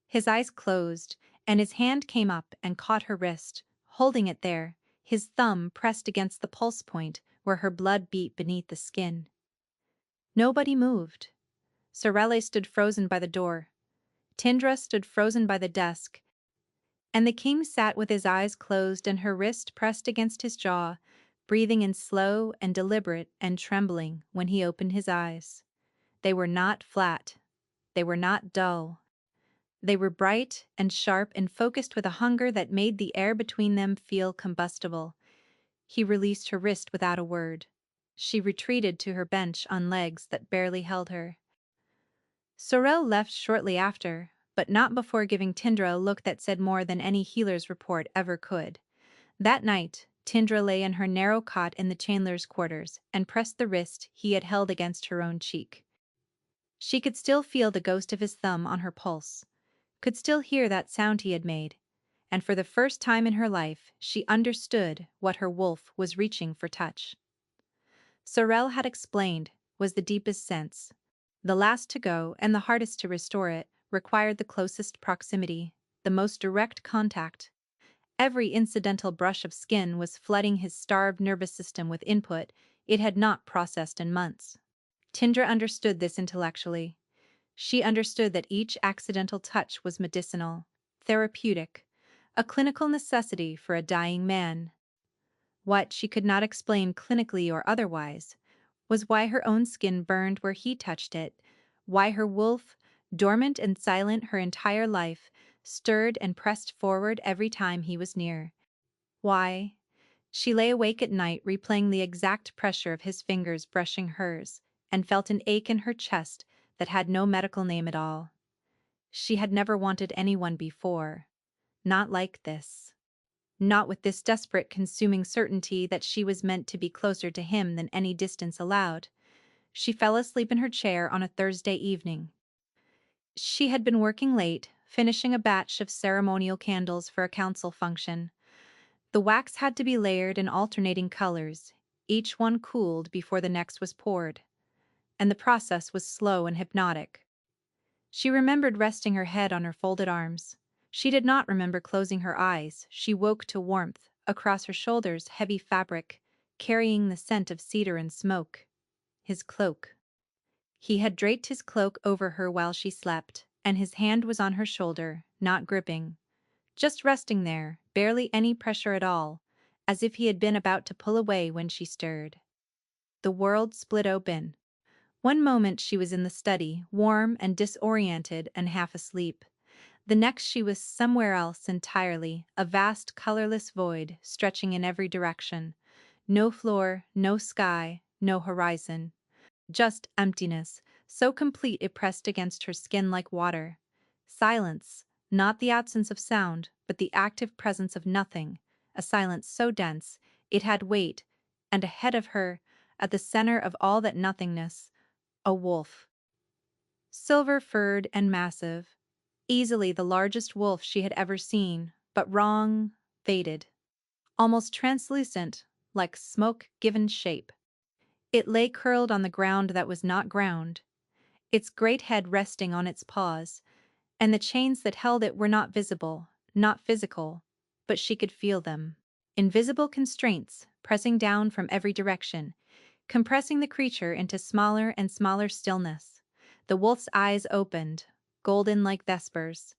His eyes closed, and his hand came up and caught her wrist, holding it there, his thumb pressed against the pulse point where her blood beat beneath the skin. Nobody moved. Sorelle stood frozen by the door. Tindra stood frozen by the desk, and the king sat with his eyes closed and her wrist pressed against his jaw, breathing in slow and deliberate and trembling when he opened his eyes. They were not flat. They were not dull. They were bright and sharp and focused with a hunger that made the air between them feel combustible. He released her wrist without a word. She retreated to her bench on legs that barely held her. Sorel left shortly after, but not before giving Tindra a look that said more than any healer's report ever could. That night, Tindra lay in her narrow cot in the Chandler's quarters and pressed the wrist he had held against her own cheek. She could still feel the ghost of his thumb on her pulse, could still hear that sound he had made, and for the first time in her life she understood what her wolf was reaching for touch. Sorel had explained was the deepest sense. The last to go and the hardest to restore it required the closest proximity, the most direct contact. Every incidental brush of skin was flooding his starved nervous system with input it had not processed in months. Tindra understood this intellectually. She understood that each accidental touch was medicinal, therapeutic, a clinical necessity for a dying man. What she could not explain clinically or otherwise was why her own skin burned where he touched it, why her wolf, dormant and silent her entire life, stirred and pressed forward every time he was near. Why? She lay awake at night replaying the exact pressure of his fingers brushing hers, and felt an ache in her chest that had no medical name at all. She had never wanted anyone before. Not like this. Not with this desperate, consuming certainty that she was meant to be closer to him than any distance allowed. She fell asleep in her chair on a Thursday evening. She had been working late, finishing a batch of ceremonial candles for a council function. The wax had to be layered in alternating colors, each one cooled before the next was poured, and the process was slow and hypnotic. She remembered resting her head on her folded arms. She did not remember closing her eyes. She woke to warmth, across her shoulders heavy fabric, carrying the scent of cedar and smoke. His cloak. He had draped his cloak over her while she slept, and his hand was on her shoulder, not gripping. Just resting there, barely any pressure at all, as if he had been about to pull away when she stirred. The world split open. One moment she was in the study, warm and disoriented and half asleep. The next she was somewhere else entirely, a vast colorless void stretching in every direction. No floor, no sky, no horizon. Just emptiness, so complete it pressed against her skin like water. Silence, not the absence of sound, but the active presence of nothing, a silence so dense it had weight, and ahead of her, at the center of all that nothingness, a wolf. Silver-furred and massive, easily the largest wolf she had ever seen, but wrong, faded, almost translucent, like smoke given shape. It lay curled on the ground that was not ground, its great head resting on its paws, and the chains that held it were not visible, not physical, but she could feel them. Invisible constraints pressing down from every direction, compressing the creature into smaller and smaller stillness. The wolf's eyes opened, golden like vespers.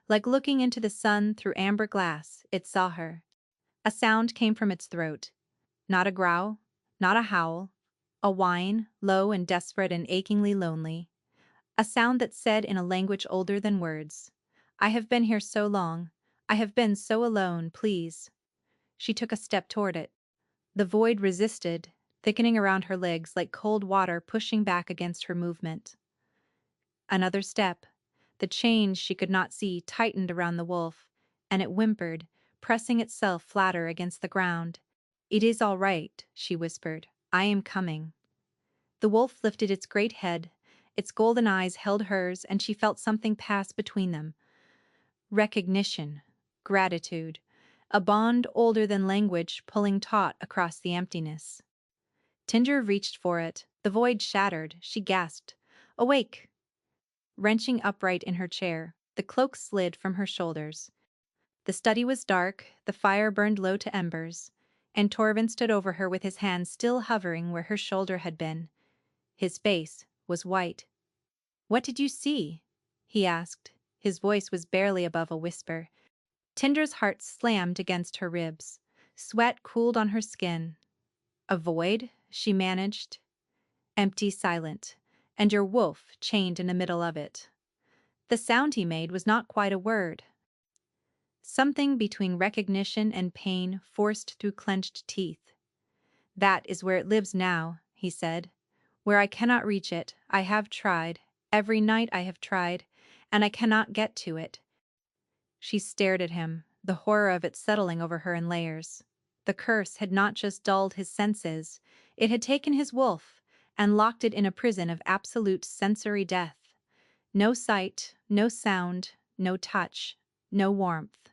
Like looking into the sun through amber glass, it saw her. A sound came from its throat. Not a growl, not a howl. A whine, low and desperate and achingly lonely. A sound that said in a language older than words, "I have been here so long. I have been so alone, please." She took a step toward it. The void resisted, thickening around her legs like cold water pushing back against her movement. Another step. The chains she could not see tightened around the wolf, and it whimpered, pressing itself flatter against the ground. "It is all right," she whispered. "I am coming." The wolf lifted its great head, its golden eyes held hers, and she felt something pass between them. Recognition, gratitude, a bond older than language pulling taut across the emptiness. Tinder reached for it, the void shattered, she gasped. "Awake!" Wrenching upright in her chair, the cloak slid from her shoulders. The study was dark, the fire burned low to embers, and Torvin stood over her with his hand still hovering where her shoulder had been. His face was white. "What did you see?" he asked. His voice was barely above a whisper. Tinder's heart slammed against her ribs. Sweat cooled on her skin. "A void," she managed. "Empty, silent. and your wolf chained in the middle of it. The sound he made was not quite a word. Something between recognition and pain forced through clenched teeth. That is where it lives now, he said. Where I cannot reach it, I have tried. Every night I have tried, and I cannot get to it. She stared at him, the horror of it settling over her in layers. The curse had not just dulled his senses, it had taken his wolf and locked it in a prison of absolute sensory death. No sight, no sound, no touch, no warmth.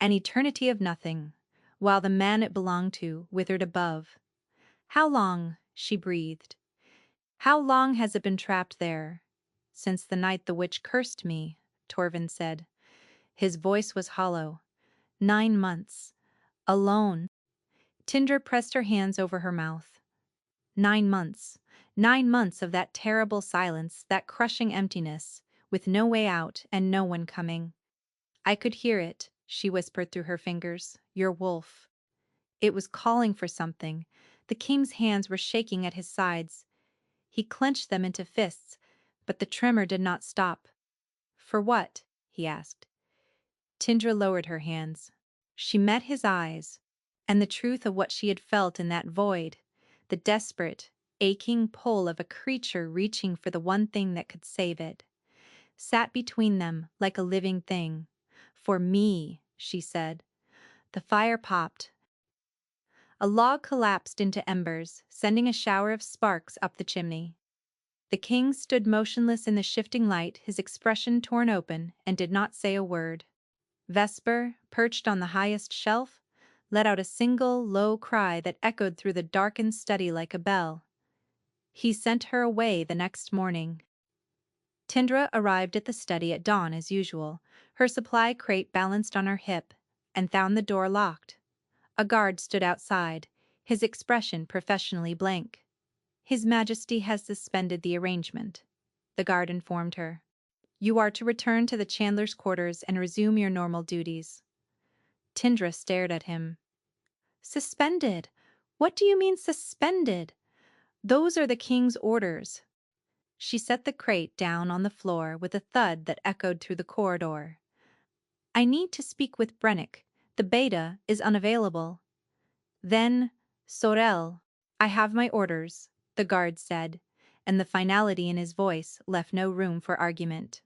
An eternity of nothing, while the man it belonged to withered above. How long, she breathed. How long has it been trapped there? Since the night the witch cursed me, Torvin said. His voice was hollow. 9 months. Alone. Tindra pressed her hands over her mouth. 9 months. 9 months of that terrible silence, that crushing emptiness, with no way out and no one coming. I could hear it, she whispered through her fingers. Your wolf. It was calling for something. The king's hands were shaking at his sides. He clenched them into fists, but the tremor did not stop. For what? He asked. Tindra lowered her hands. She met his eyes, and the truth of what she had felt in that void, the desperate, aching pull of a creature reaching for the one thing that could save it, sat between them like a living thing. For me, she said. The fire popped. A log collapsed into embers, sending a shower of sparks up the chimney. The king stood motionless in the shifting light, his expression torn open, and did not say a word. Vesper, perched on the highest shelf, let out a single, low cry that echoed through the darkened study like a bell. He sent her away the next morning. Tindra arrived at the study at dawn as usual, her supply crate balanced on her hip, and found the door locked. A guard stood outside, his expression professionally blank. His Majesty has suspended the arrangement, the guard informed her. You are to return to the Chandler's quarters and resume your normal duties. Tindra stared at him. Suspended? What do you mean suspended? Those are the king's orders. She set the crate down on the floor with a thud that echoed through the corridor. I need to speak with Brennick. The beta is unavailable. Then, Sorel, I have my orders, the guard said, and the finality in his voice left no room for argument.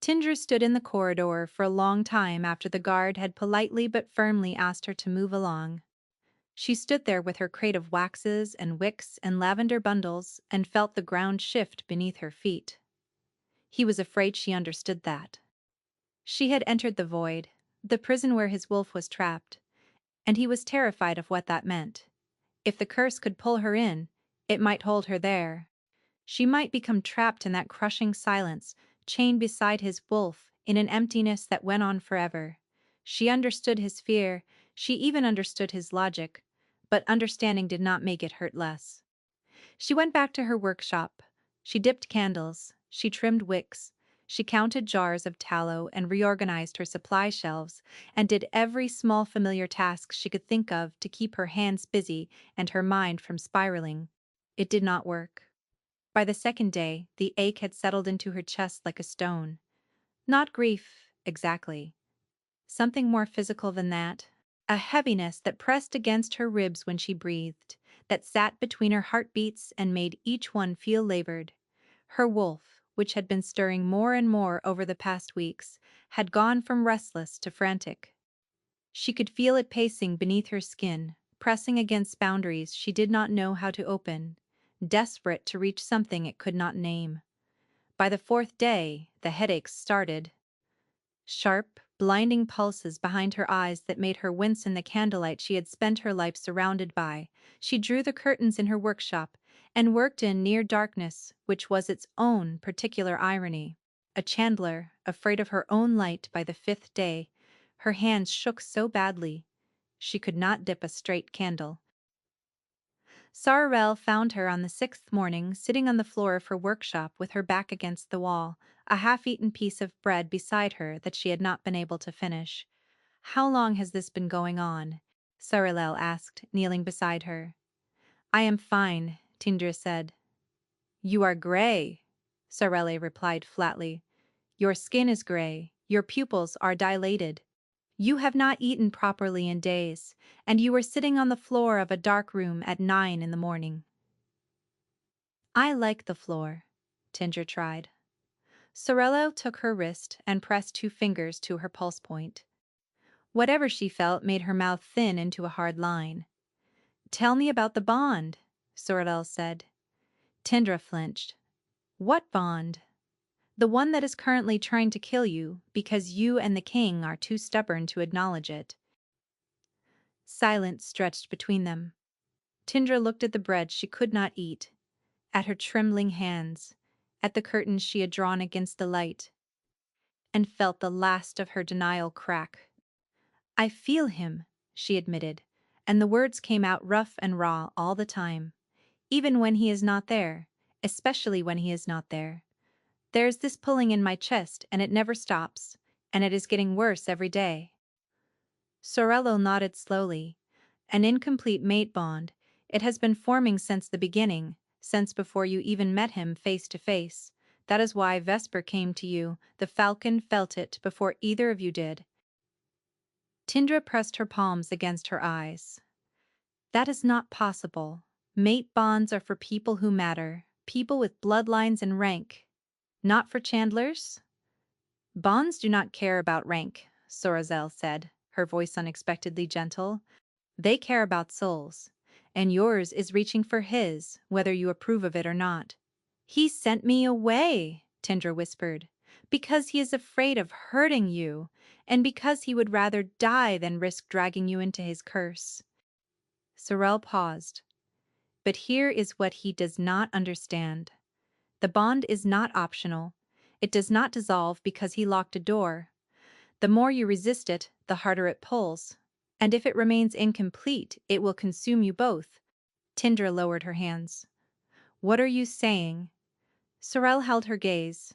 Tindra stood in the corridor for a long time after the guard had politely but firmly asked her to move along. She stood there with her crate of waxes and wicks and lavender bundles and felt the ground shift beneath her feet. He was afraid she understood that. She had entered the void, the prison where his wolf was trapped, and he was terrified of what that meant. If the curse could pull her in, it might hold her there. She might become trapped in that crushing silence, chained beside his wolf, in an emptiness that went on forever. She understood his fear, she even understood his logic, but understanding did not make it hurt less. She went back to her workshop. She dipped candles, she trimmed wicks, she counted jars of tallow and reorganized her supply shelves, and did every small familiar task she could think of to keep her hands busy and her mind from spiraling. It did not work. By the second day, the ache had settled into her chest like a stone. Not grief, exactly. Something more physical than that. A heaviness that pressed against her ribs when she breathed, that sat between her heartbeats and made each one feel labored. Her wolf, which had been stirring more and more over the past weeks, had gone from restless to frantic. She could feel it pacing beneath her skin, pressing against boundaries she did not know how to open, desperate to reach something it could not name. By the fourth day, the headaches started. Sharp, blinding pulses behind her eyes that made her wince in the candlelight she had spent her life surrounded by. She drew the curtains in her workshop and worked in near darkness, which was its own particular irony. A Chandler, afraid of her own light by the fifth day, her hands shook so badly she could not dip a straight candle. Sorel found her on the 6th morning sitting on the floor of her workshop with her back against the wall, a half-eaten piece of bread beside her that she had not been able to finish. How long has this been going on? Sorel asked, kneeling beside her. I am fine, Tindra said. You are gray, Sorelle replied flatly. Your skin is gray, your pupils are dilated. You have not eaten properly in days, and you were sitting on the floor of a dark room at 9 in the morning. I like the floor, Tinder tried. Sorello took her wrist and pressed 2 fingers to her pulse point. Whatever she felt made her mouth thin into a hard line. Tell me about the bond, Sorel said. Tindra flinched. What bond? The one that is currently trying to kill you because you and the king are too stubborn to acknowledge it. Silence stretched between them. Tindra looked at the bread she could not eat, at her trembling hands, at the curtains she had drawn against the light, and felt the last of her denial crack. I feel him, she admitted, and the words came out rough and raw all the time. Even when he is not there, especially when he is not there. There's this pulling in my chest and it never stops, and it is getting worse every day. Sorello nodded slowly. An incomplete mate bond. It has been forming since the beginning, since before you even met him face to face. That is why Vesper came to you. The Falcon felt it before either of you did. Tindra pressed her palms against her eyes. That is not possible. Mate bonds are for people who matter, people with bloodlines and rank. Not for Chandlers? Bonds do not care about rank, Sorazel said, her voice unexpectedly gentle. They care about souls, and yours is reaching for his, whether you approve of it or not. He sent me away, Tindra whispered, because he is afraid of hurting you, and because he would rather die than risk dragging you into his curse. Sorel paused. But here is what he does not understand. The bond is not optional. It does not dissolve because he locked a door. The more you resist it, the harder it pulls. And if it remains incomplete, it will consume you both. Tindra lowered her hands. What are you saying? Sorel held her gaze.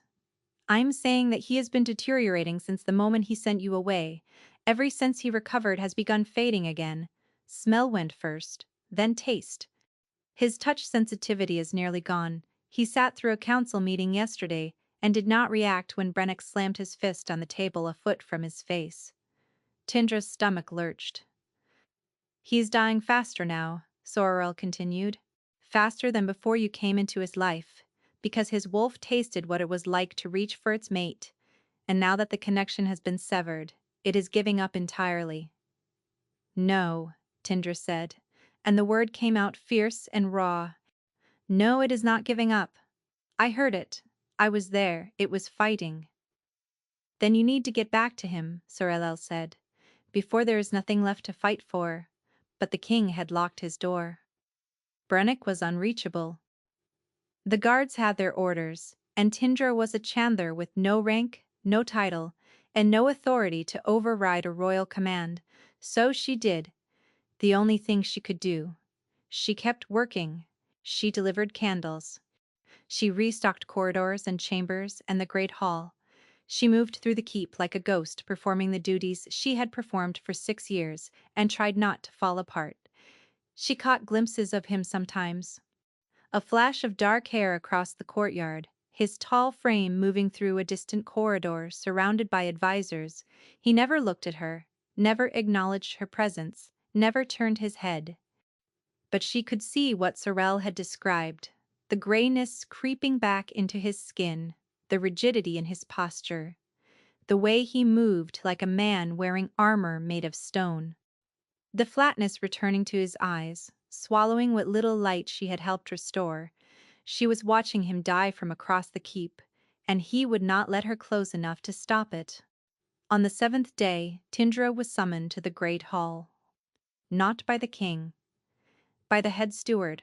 I'm saying that he has been deteriorating since the moment he sent you away. Every sense he recovered has begun fading again. Smell went first, then taste. His touch sensitivity is nearly gone. He sat through a council meeting yesterday and did not react when Brennick slammed his fist on the table a foot from his face. Tindra's stomach lurched. He's dying faster now, Sorel continued. Faster than before you came into his life, because his wolf tasted what it was like to reach for its mate, and now that the connection has been severed, it is giving up entirely. No, Tindra said, and the word came out fierce and raw. No, it is not giving up. I heard it. I was there. It was fighting. Then you need to get back to him, Sorel said, before there is nothing left to fight for. But the king had locked his door. Brennick was unreachable. The guards had their orders, and Tindra was a Chandler with no rank, no title, and no authority to override a royal command. So she did. The only thing she could do. She kept working. She delivered candles. She restocked corridors and chambers and the great hall. She moved through the keep like a ghost, performing the duties she had performed for 6 years, and tried not to fall apart. She caught glimpses of him sometimes. A flash of dark hair across the courtyard, his tall frame moving through a distant corridor surrounded by advisors. He never looked at her, never acknowledged her presence, never turned his head. But she could see what Sorel had described, the grayness creeping back into his skin, the rigidity in his posture, the way he moved like a man wearing armor made of stone. The flatness returning to his eyes, swallowing what little light she had helped restore. She was watching him die from across the keep, and he would not let her close enough to stop it. On the 7th day, Tindra was summoned to the great hall. Not by the king. By the head steward,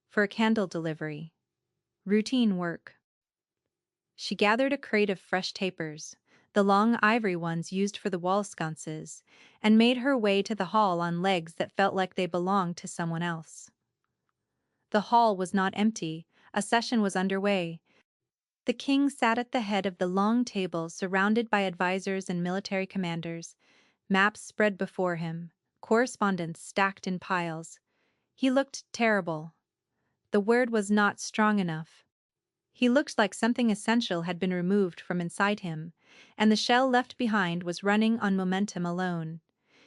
for a candle delivery. Routine work. She gathered a crate of fresh tapers, the long ivory ones used for the wall sconces, and made her way to the hall on legs that felt like they belonged to someone else. The hall was not empty. A session was underway. The king sat at the head of the long table surrounded by advisors and military commanders, maps spread before him, correspondence stacked in piles. He looked terrible. The word was not strong enough. He looked like something essential had been removed from inside him, and the shell left behind was running on momentum alone.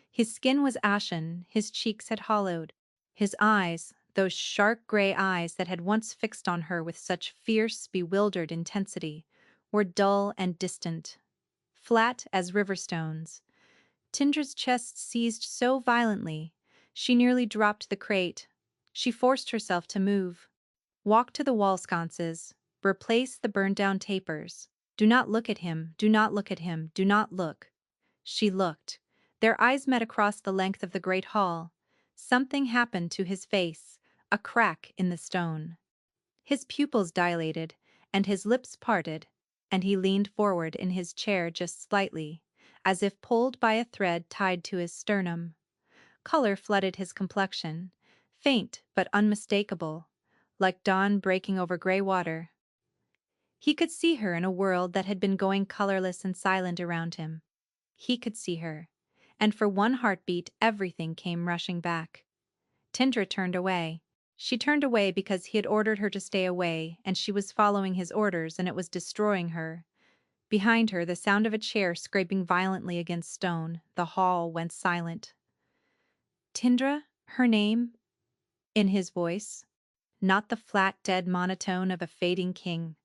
His skin was ashen, his cheeks had hollowed. His eyes, those sharp gray eyes that had once fixed on her with such fierce, bewildered intensity, were dull and distant, flat as river stones. Tindra's chest seized so violently, she nearly dropped the crate. She forced herself to move. Walk to the wall sconces. Replace the burned-down tapers. Do not look at him, do not look at him, do not look. She looked. Their eyes met across the length of the great hall. Something happened to his face, a crack in the stone. His pupils dilated, and his lips parted, and he leaned forward in his chair just slightly, as if pulled by a thread tied to his sternum. Color flooded his complexion, faint but unmistakable, like dawn breaking over gray water. He could see her in a world that had been going colorless and silent around him. He could see her, and for one heartbeat everything came rushing back. Tindra turned away. She turned away because he had ordered her to stay away, and she was following his orders, and it was destroying her. Behind her, the sound of a chair scraping violently against stone, the hall went silent. Tindra, her name, in his voice, not the flat, dead monotone of a fading king.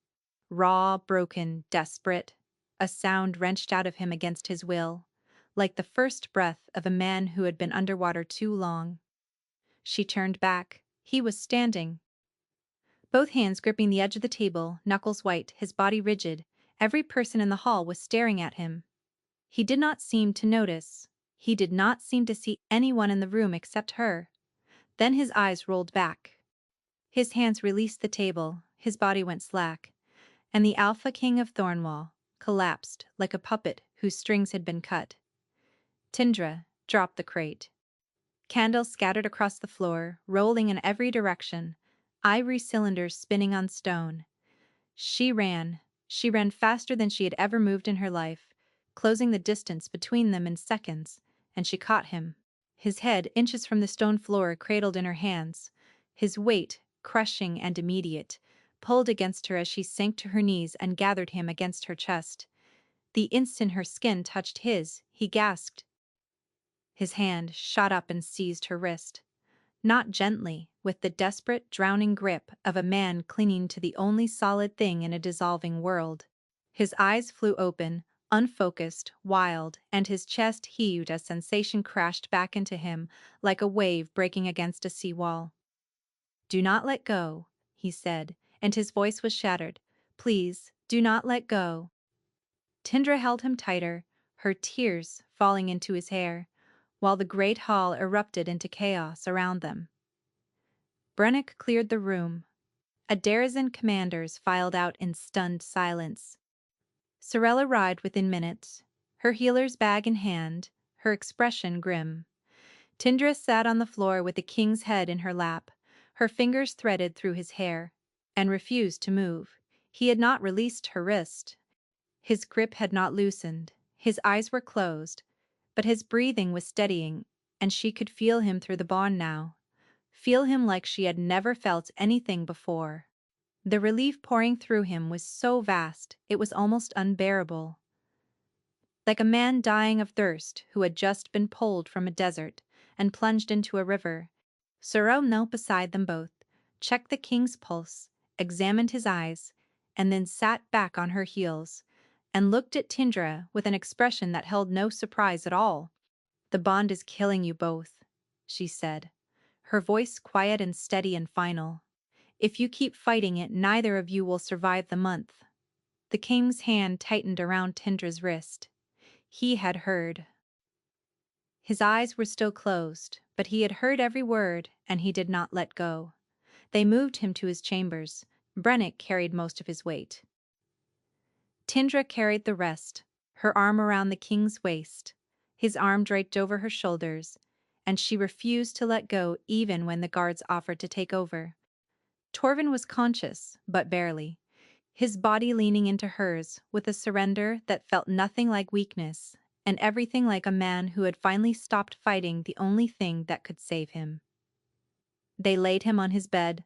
Raw, broken, desperate, a sound wrenched out of him against his will, like the first breath of a man who had been underwater too long. She turned back. He was standing, both hands gripping the edge of the table, knuckles white, his body rigid. Every person in the hall was staring at him. He did not seem to notice. He did not seem to see anyone in the room except her. Then his eyes rolled back. His hands released the table, his body went slack, and the Alpha King of Thornwall collapsed like a puppet whose strings had been cut. Tindra dropped the crate. Candles scattered across the floor, rolling in every direction, ivory cylinders spinning on stone. She ran faster than she had ever moved in her life, closing the distance between them in seconds, and she caught him. His head, inches from the stone floor, cradled in her hands, his weight, crushing and immediate, pulled against her as she sank to her knees and gathered him against her chest. The instant her skin touched his, he gasped. His hand shot up and seized her wrist. Not gently, with the desperate, drowning grip of a man clinging to the only solid thing in a dissolving world. His eyes flew open, unfocused, wild, and his chest heaved as sensation crashed back into him like a wave breaking against a seawall. "Do not let go," he said, and his voice was shattered. "Please, do not let go." Tindra held him tighter, her tears falling into his hair, while the great hall erupted into chaos around them. Brennick cleared the room. A denizen commanders filed out in stunned silence. Sorel arrived within minutes, her healer's bag in hand, her expression grim. Tindra sat on the floor with the king's head in her lap, her fingers threaded through his hair, and refused to move. He had not released her wrist. His grip had not loosened. His eyes were closed, but his breathing was steadying, and she could feel him through the bond now. Feel him like she had never felt anything before. The relief pouring through him was so vast, it was almost unbearable. Like a man dying of thirst who had just been pulled from a desert and plunged into a river, Sorel knelt beside them both, checked the king's pulse, examined his eyes, and then sat back on her heels and looked at Tindra with an expression that held no surprise at all. "The bond is killing you both," she said, her voice quiet and steady and final. "If you keep fighting it, neither of you will survive the month." The king's hand tightened around Tindra's wrist. He had heard. His eyes were still closed, but he had heard every word, and he did not let go. They moved him to his chambers. Brennick carried most of his weight. Tindra carried the rest, her arm around the king's waist, his arm draped over her shoulders, and she refused to let go even when the guards offered to take over. Torvin was conscious, but barely, his body leaning into hers with a surrender that felt nothing like weakness and everything like a man who had finally stopped fighting the only thing that could save him. They laid him on his bed.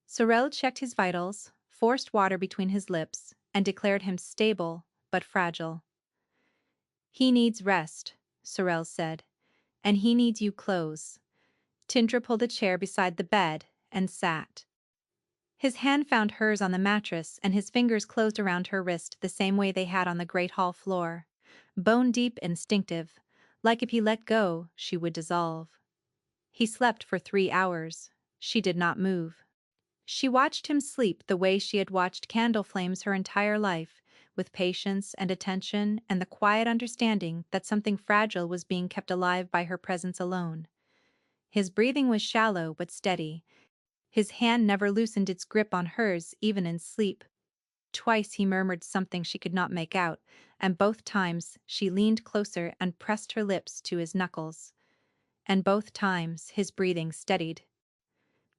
Sorel checked his vitals, forced water between his lips, and declared him stable but fragile. "He needs rest," Sorrel said, "and he needs you close." Tindra pulled a chair beside the bed and sat. His hand found hers on the mattress and his fingers closed around her wrist the same way they had on the great hall floor. Bone-deep, instinctive, like if he let go, she would dissolve. He slept for 3 hours. She did not move. She watched him sleep the way she had watched candle flames her entire life, with patience and attention and the quiet understanding that something fragile was being kept alive by her presence alone. His breathing was shallow but steady. His hand never loosened its grip on hers even in sleep. Twice he murmured something she could not make out, and both times she leaned closer and pressed her lips to his knuckles. And both times his breathing steadied.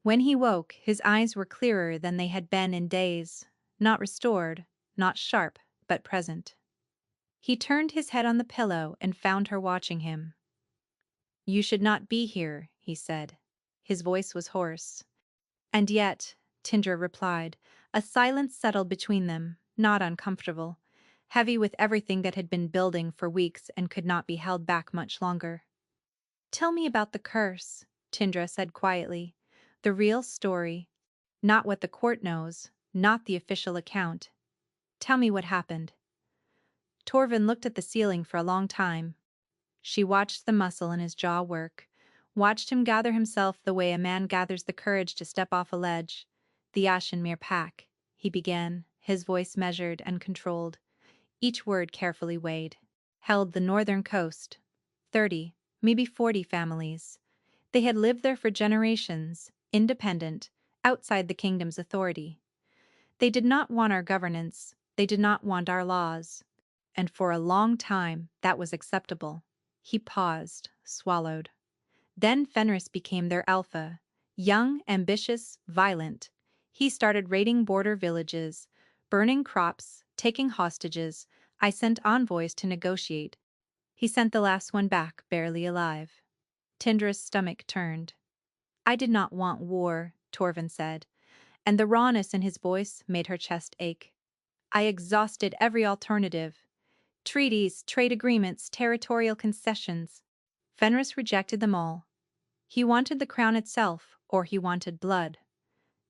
When he woke, his eyes were clearer than they had been in days, not restored, not sharp, but present. He turned his head on the pillow and found her watching him. "You should not be here," he said. His voice was hoarse. "And yet," Tindra replied, a silence settled between them, not uncomfortable, heavy with everything that had been building for weeks and could not be held back much longer. "Tell me about the curse," Tindra said quietly. "The real story. Not what the court knows, not the official account. Tell me what happened." Torvin looked at the ceiling for a long time. She watched the muscle in his jaw work, watched him gather himself the way a man gathers the courage to step off a ledge. "The Ashenmere pack," he began, his voice measured and controlled, each word carefully weighed, "held the northern coast. 30, maybe 40 families. They had lived there for generations, independent, outside the kingdom's authority. They did not want our governance, they did not want our laws. And for a long time, that was acceptable." He paused, swallowed. "Then Fenris became their alpha. Young, ambitious, violent. He started raiding border villages, burning crops, taking hostages. I sent envoys to negotiate. He sent the last one back, barely alive." Tindra's stomach turned. "I did not want war," Torvin said, and the rawness in his voice made her chest ache. "I exhausted every alternative. Treaties, trade agreements, territorial concessions. Fenris rejected them all. He wanted the crown itself, or he wanted blood.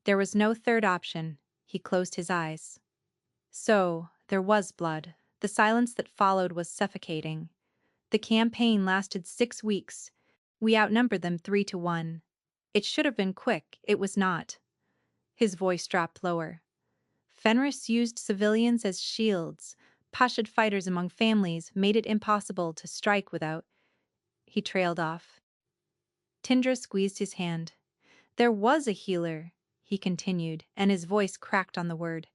There was no third option." He closed his eyes. "So, there was blood." The silence that followed was suffocating. "The campaign lasted 6 weeks. We outnumbered them 3-1. It should have been quick, it was not." His voice dropped lower. "Fenris used civilians as shields. Pashid fighters among families made it impossible to strike without—" He trailed off. Tindra squeezed his hand. "There was a healer," he continued, and his voice cracked on the word.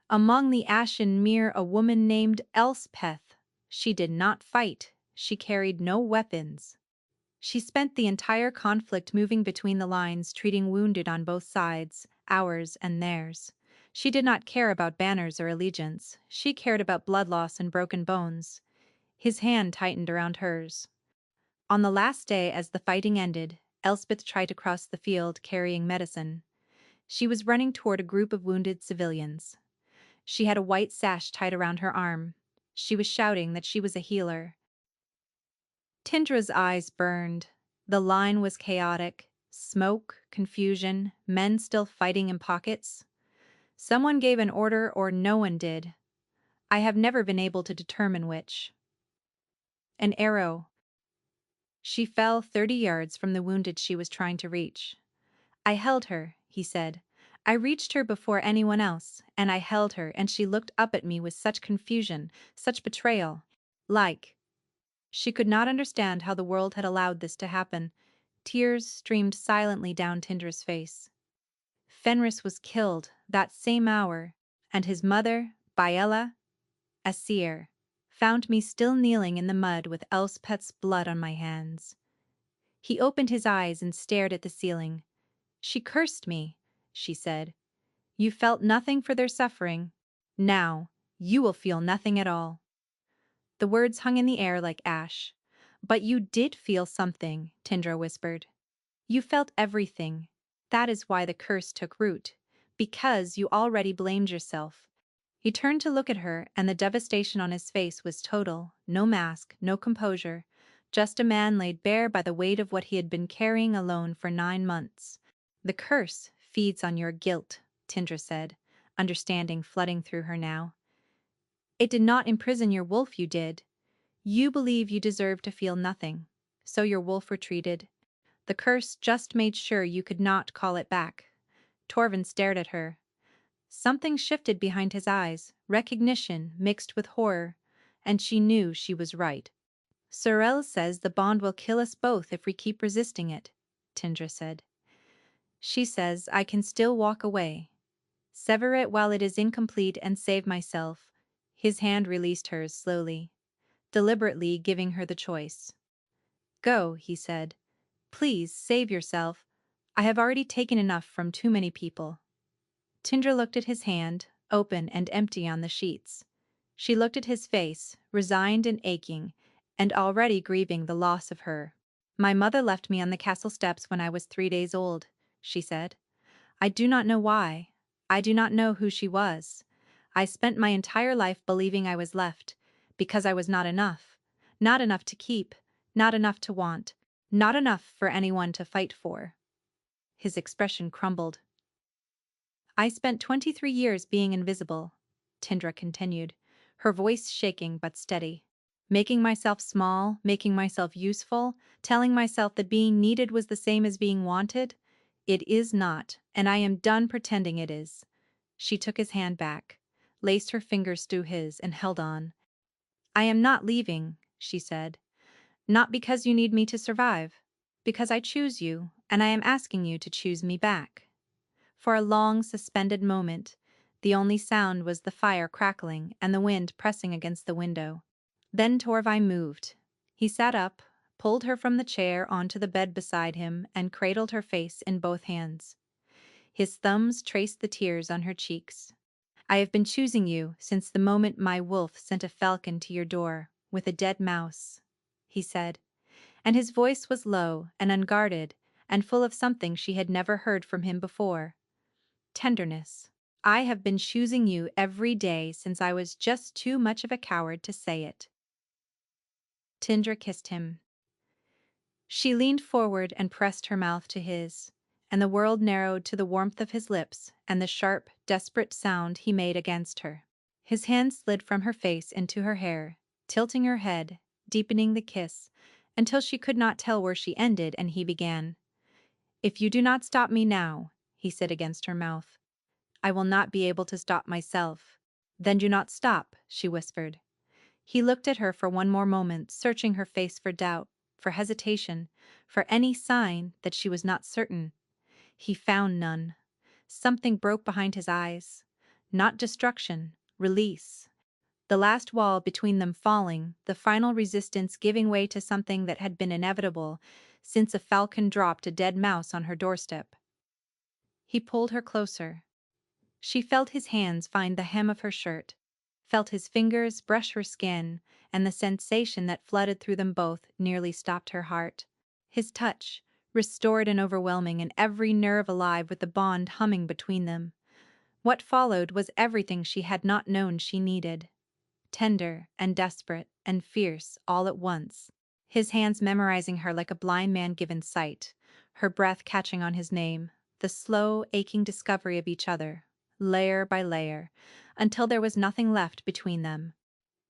"Among the Ashenmere, a woman named Elspeth. She did not fight. She carried no weapons. She spent the entire conflict moving between the lines, treating wounded on both sides, ours and theirs. She did not care about banners or allegiance. She cared about blood loss and broken bones." His hand tightened around hers. "On the last day, as the fighting ended, Elspeth tried to cross the field carrying medicine. She was running toward a group of wounded civilians. She had a white sash tied around her arm. She was shouting that she was a healer." Tindra's eyes burned. The line was chaotic. Smoke, confusion, men still fighting in pockets. Someone gave an order or no one did. I have never been able to determine which. An arrow. She fell 30 yards from the wounded she was trying to reach. "I held her," he said. "I reached her before anyone else, and I held her, and she looked up at me with such confusion, such betrayal. Like—" She could not understand how the world had allowed this to happen. Tears streamed silently down Tindra's face. "Fenris was killed that same hour, and his mother, Biella, Asir, found me still kneeling in the mud with Elspeth's blood on my hands." He opened his eyes and stared at the ceiling. "She cursed me," she said. "You felt nothing for their suffering. Now, you will feel nothing at all." The words hung in the air like ash. "But you did feel something," Tindra whispered. "You felt everything. That is why the curse took root. Because you already blamed yourself. He turned to look at her, and the devastation on his face was total. No mask, no composure. Just a man laid bare by the weight of what he had been carrying alone for 9 months. The curse feeds on your guilt, Tindra said, understanding flooding through her now. It did not imprison your wolf, you did. You believe you deserve to feel nothing. So your wolf retreated. The curse just made sure you could not call it back. Torvin stared at her. Something shifted behind his eyes, recognition mixed with horror, and she knew she was right. Sorel says the bond will kill us both if we keep resisting it, Tindra said. She says I can still walk away. Sever it while it is incomplete and save myself. His hand released hers slowly, deliberately giving her the choice. Go, he said. Please, save yourself. I have already taken enough from too many people. Tindra looked at his hand, open and empty on the sheets. She looked at his face, resigned and aching, and already grieving the loss of her. My mother left me on the castle steps when I was 3 days old, she said. I do not know why. I do not know who she was. I spent my entire life believing I was left, because I was not enough. Not enough to keep, not enough to want, not enough for anyone to fight for. His expression crumbled. I spent 23 years being invisible, Tindra continued, her voice shaking but steady. Making myself small, making myself useful, telling myself that being needed was the same as being wanted. It is not, and I am done pretending it is. She took his hand back, laced her fingers through his, and held on. I am not leaving, she said. Not because you need me to survive. Because I choose you, and I am asking you to choose me back. For a long, suspended moment, the only sound was the fire crackling and the wind pressing against the window. Then Torvai moved. He sat up, pulled her from the chair onto the bed beside him, and cradled her face in both hands. His thumbs traced the tears on her cheeks. I have been choosing you since the moment my wolf sent a falcon to your door with a dead mouse, he said, and his voice was low and unguarded and full of something she had never heard from him before. Tenderness. I have been choosing you every day since I was just too much of a coward to say it. Tindra kissed him. She leaned forward and pressed her mouth to his, and the world narrowed to the warmth of his lips and the sharp, desperate sound he made against her. His hand slid from her face into her hair, tilting her head, deepening the kiss, until she could not tell where she ended and he began. If you do not stop me now, he said against her mouth, I will not be able to stop myself. Then do not stop, she whispered. He looked at her for one more moment, searching her face for doubt, for hesitation, for any sign that she was not certain. He found none. Something broke behind his eyes. Not destruction, release. The last wall between them falling, the final resistance giving way to something that had been inevitable since a falcon dropped a dead mouse on her doorstep. He pulled her closer. She felt his hands find the hem of her shirt, felt his fingers brush her skin, and the sensation that flooded through them both nearly stopped her heart. His touch, restored and overwhelming, and every nerve alive with the bond humming between them. What followed was everything she had not known she needed. Tender and desperate and fierce all at once. His hands memorizing her like a blind man given sight, her breath catching on his name, the slow, aching discovery of each other, layer by layer, until there was nothing left between them.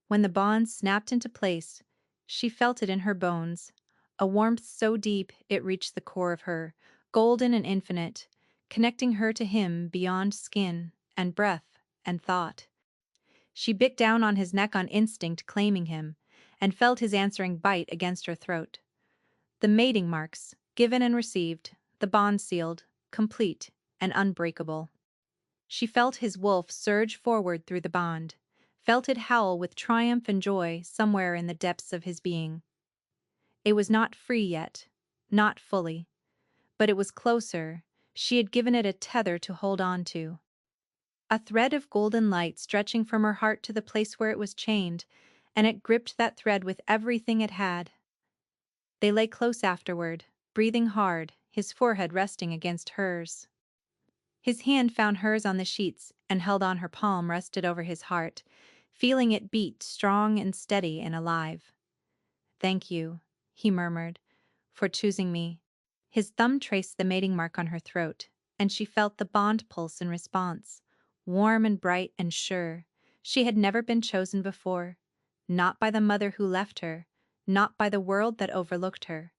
When the bond snapped into place, she felt it in her bones, a warmth so deep it reached the core of her, golden and infinite, connecting her to him beyond skin and breath and thought. She bit down on his neck on instinct, claiming him, and felt his answering bite against her throat. The mating marks, given and received, the bond sealed, complete and unbreakable. She felt his wolf surge forward through the bond, felt it howl with triumph and joy somewhere in the depths of his being. It was not free yet, not fully, but it was closer. She had given it a tether to hold on to. A thread of golden light stretching from her heart to the place where it was chained, and it gripped that thread with everything it had. They lay close afterward, breathing hard, his forehead resting against hers. His hand found hers on the sheets and held on her palm rested over his heart, feeling it beat strong and steady and alive. "Thank you," he murmured, "for choosing me." His thumb traced the mating mark on her throat, and she felt the bond pulse in response, warm and bright and sure. She had never been chosen before, not by the mother who left her, not by the world that overlooked her.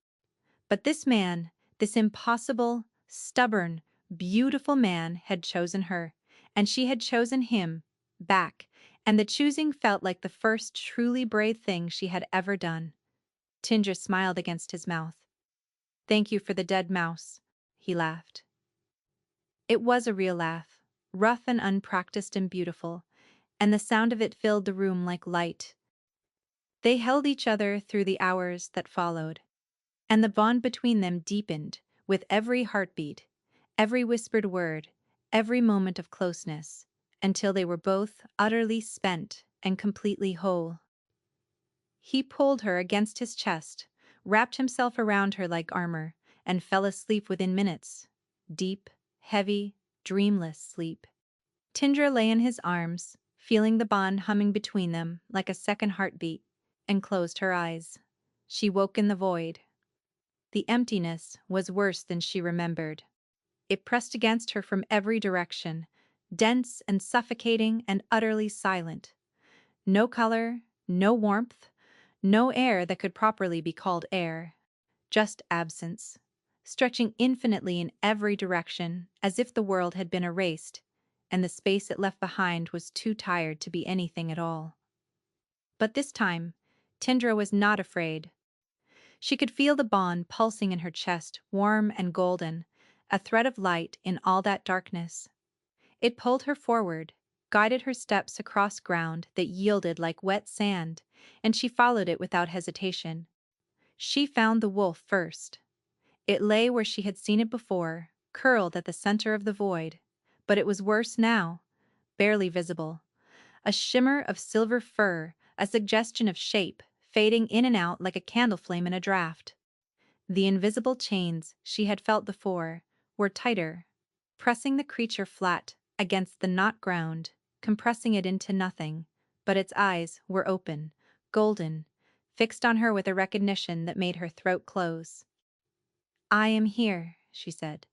But this man, this impossible, stubborn, beautiful man had chosen her, and she had chosen him, back, and the choosing felt like the first truly brave thing she had ever done. Tinder smiled against his mouth. "Thank you for the dead mouse," he laughed. It was a real laugh, rough and unpracticed and beautiful, and the sound of it filled the room like light. They held each other through the hours that followed, and the bond between them deepened with every heartbeat, every whispered word, every moment of closeness, until they were both utterly spent and completely whole. He pulled her against his chest, wrapped himself around her like armor, and fell asleep within minutes. Deep, heavy, dreamless sleep. Tindra lay in his arms, feeling the bond humming between them like a second heartbeat, and closed her eyes. She woke in the void. The emptiness was worse than she remembered. It pressed against her from every direction, dense and suffocating and utterly silent. No color, no warmth, no air that could properly be called air. Just absence, stretching infinitely in every direction, as if the world had been erased, and the space it left behind was too tired to be anything at all. But this time, Tindra was not afraid. She could feel the bond pulsing in her chest, warm and golden, a thread of light in all that darkness. It pulled her forward, guided her steps across ground that yielded like wet sand, and she followed it without hesitation. She found the wolf first. It lay where she had seen it before, curled at the center of the void, but it was worse now, barely visible. A shimmer of silver fur, a suggestion of shape, fading in and out like a candle flame in a draught. The invisible chains she had felt before were tighter, pressing the creature flat against the knot ground, compressing it into nothing, but its eyes were open, golden, fixed on her with a recognition that made her throat close. "I am here," she said.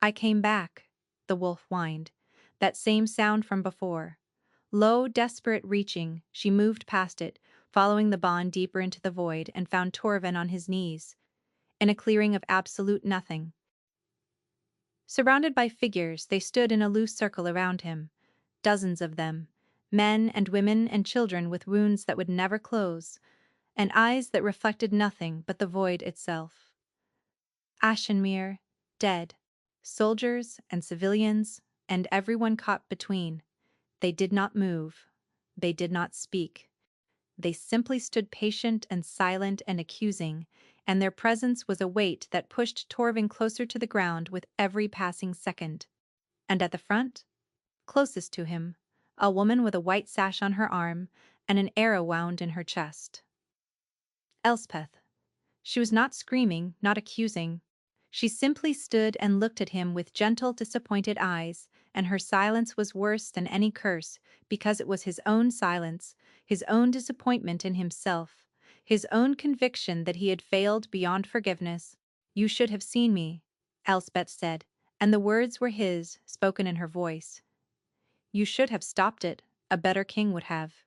"I came back," the wolf whined, that same sound from before. Low, desperate reaching, she moved past it, following the bond deeper into the void, and found Torvin on his knees, in a clearing of absolute nothing. Surrounded by figures, they stood in a loose circle around him, dozens of them, men and women and children with wounds that would never close, and eyes that reflected nothing but the void itself. Ashenmere, dead, soldiers and civilians, and everyone caught between. They did not move. They did not speak. They simply stood patient and silent and accusing, and their presence was a weight that pushed Torvin closer to the ground with every passing second. And at the front, closest to him, a woman with a white sash on her arm and an arrow wound in her chest. Elspeth. She was not screaming, not accusing. She simply stood and looked at him with gentle, disappointed eyes, and her silence was worse than any curse because it was his own silence, his own disappointment in himself, his own conviction that he had failed beyond forgiveness. "You should have seen me," Elspeth said, and the words were his, spoken in her voice. "You should have stopped it. A better king would have."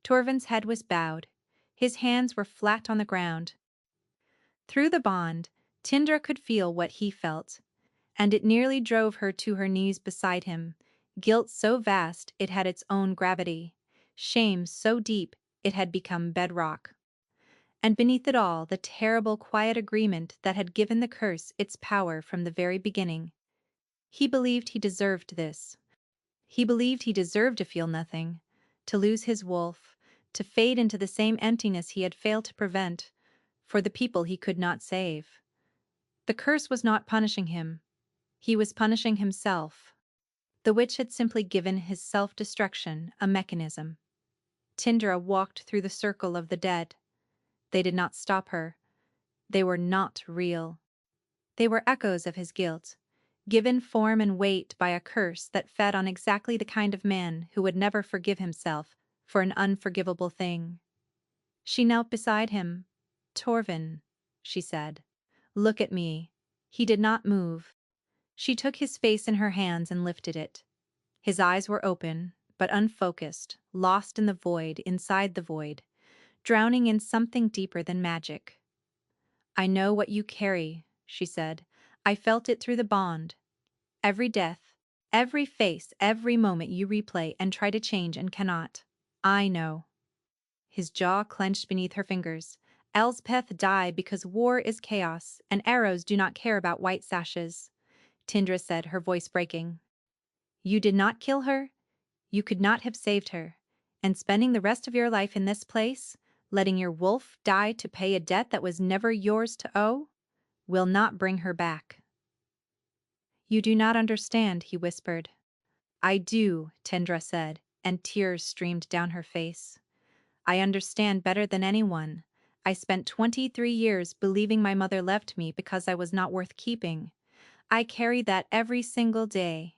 Torvin's head was bowed. His hands were flat on the ground. Through the bond, Tindra could feel what he felt, and it nearly drove her to her knees beside him. Guilt so vast it had its own gravity, shame so deep it had become bedrock. And beneath it all, the terrible quiet agreement that had given the curse its power from the very beginning. He believed he deserved this. He believed he deserved to feel nothing, to lose his wolf, to fade into the same emptiness he had failed to prevent, for the people he could not save. The curse was not punishing him. He was punishing himself. The witch had simply given his self-destruction a mechanism. Tindra walked through the circle of the dead. They did not stop her. They were not real. They were echoes of his guilt, given form and weight by a curse that fed on exactly the kind of man who would never forgive himself for an unforgivable thing. She knelt beside him. "Torvin," she said, "look at me." He did not move. She took his face in her hands and lifted it. His eyes were open, but unfocused, lost in the void inside the void, drowning in something deeper than magic. "I know what you carry," she said. "I felt it through the bond. Every death, every face, every moment you replay and try to change and cannot. I know." His jaw clenched beneath her fingers. "Elspeth died because war is chaos, and arrows do not care about white sashes," Tindra said, her voice breaking. "You did not kill her. You could not have saved her. And spending the rest of your life in this place, letting your wolf die to pay a debt that was never yours to owe, will not bring her back." "You do not understand," he whispered. "I do," Tindra said, and tears streamed down her face. "I understand better than anyone. I spent 23 years believing my mother left me because I was not worth keeping. I carry that every single day.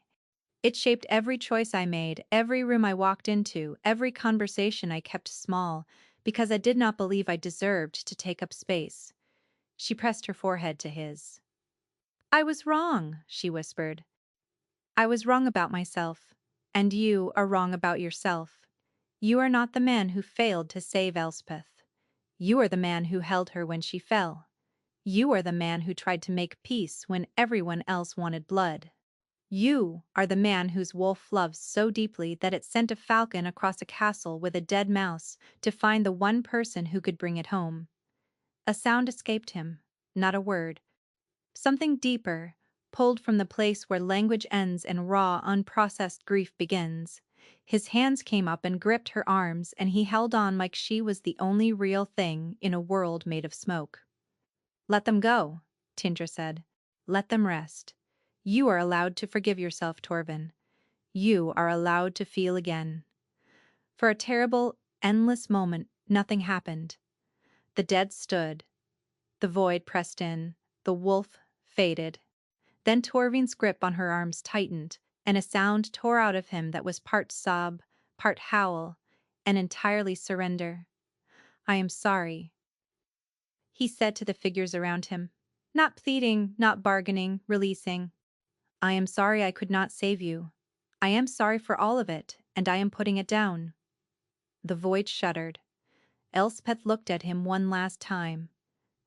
It shaped every choice I made, every room I walked into, every conversation I kept small, because I did not believe I deserved to take up space." She pressed her forehead to his. "I was wrong," she whispered. "I was wrong about myself, and you are wrong about yourself. You are not the man who failed to save Elspeth. You are the man who held her when she fell. You are the man who tried to make peace when everyone else wanted blood. You are the man whose wolf loves so deeply that it sent a falcon across a castle with a dead mouse to find the one person who could bring it home." A sound escaped him, not a word. Something deeper, pulled from the place where language ends and raw, unprocessed grief begins. His hands came up and gripped her arms, and he held on like she was the only real thing in a world made of smoke. "Let them go," Tindra said. "Let them rest. You are allowed to forgive yourself, Torvin. You are allowed to feel again." For a terrible, endless moment, nothing happened. The dead stood. The void pressed in. The wolf faded. Then Torvin's grip on her arms tightened, and a sound tore out of him that was part sob, part howl, and entirely surrender. "I am sorry," he said to the figures around him. Not pleading, not bargaining, releasing. "I am sorry I could not save you. I am sorry for all of it, and I am putting it down." The void shuddered. Elspeth looked at him one last time.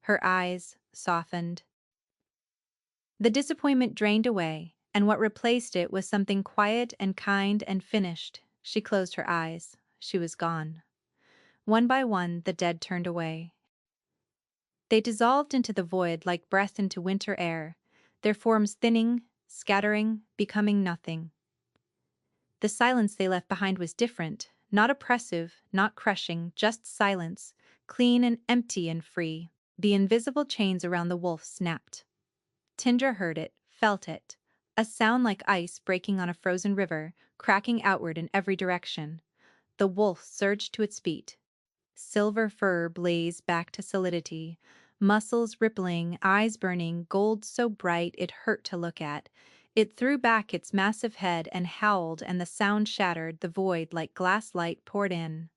Her eyes softened. The disappointment drained away, and what replaced it was something quiet and kind and finished. She closed her eyes. She was gone. One by one, the dead turned away. They dissolved into the void like breath into winter air, their forms thinning, scattering, becoming nothing. The silence they left behind was different, not oppressive, not crushing, just silence, clean and empty and free. The invisible chains around the wolf snapped. Tindra heard it, felt it. A sound like ice breaking on a frozen river, cracking outward in every direction. The wolf surged to its feet. Silver fur blazed back to solidity, muscles rippling, eyes burning, gold so bright it hurt to look at. It threw back its massive head and howled, and the sound shattered the void like glass light poured in.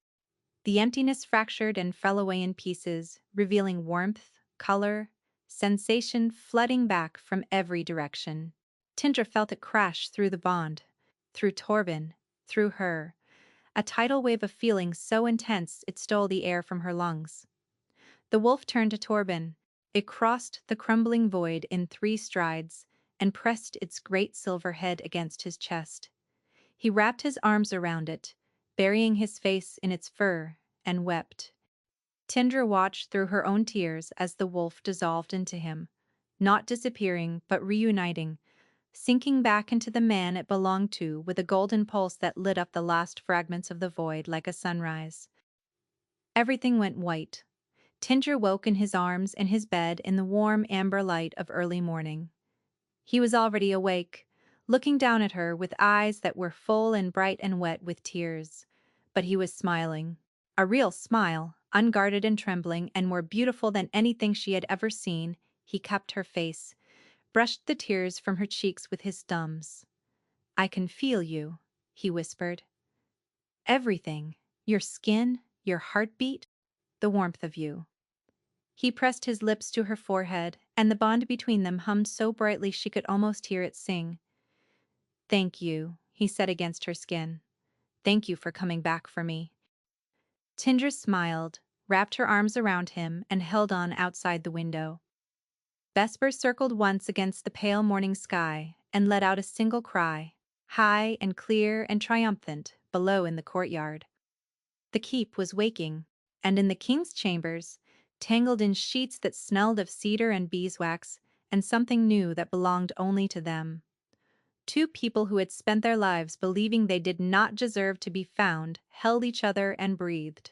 The emptiness fractured and fell away in pieces, revealing warmth, color, sensation flooding back from every direction. Tindra felt it crash through the bond, through Torvin, through her. A tidal wave of feeling so intense it stole the air from her lungs. The wolf turned to Torvin. It crossed the crumbling void in 3 strides and pressed its great silver head against his chest. He wrapped his arms around it, burying his face in its fur, and wept. Tindra watched through her own tears as the wolf dissolved into him, not disappearing but reuniting, sinking back into the man it belonged to with a golden pulse that lit up the last fragments of the void like a sunrise. Everything went white. Tindra woke in his arms in his bed in the warm amber light of early morning. He was already awake, looking down at her with eyes that were full and bright and wet with tears. But he was smiling. A real smile, unguarded and trembling, and more beautiful than anything she had ever seen. He cupped her face, brushed the tears from her cheeks with his thumbs. "I can feel you," he whispered. "Everything. Your skin, your heartbeat, the warmth of you." He pressed his lips to her forehead, and the bond between them hummed so brightly she could almost hear it sing. "Thank you," he said against her skin. "Thank you for coming back for me." Tindra smiled, wrapped her arms around him, and held on outside the window. Vesper circled once against the pale morning sky and let out a single cry, high and clear and triumphant, below in the courtyard. The keep was waking, and in the king's chambers, tangled in sheets that smelled of cedar and beeswax, and something new that belonged only to them. Two people who had spent their lives believing they did not deserve to be found held each other and breathed.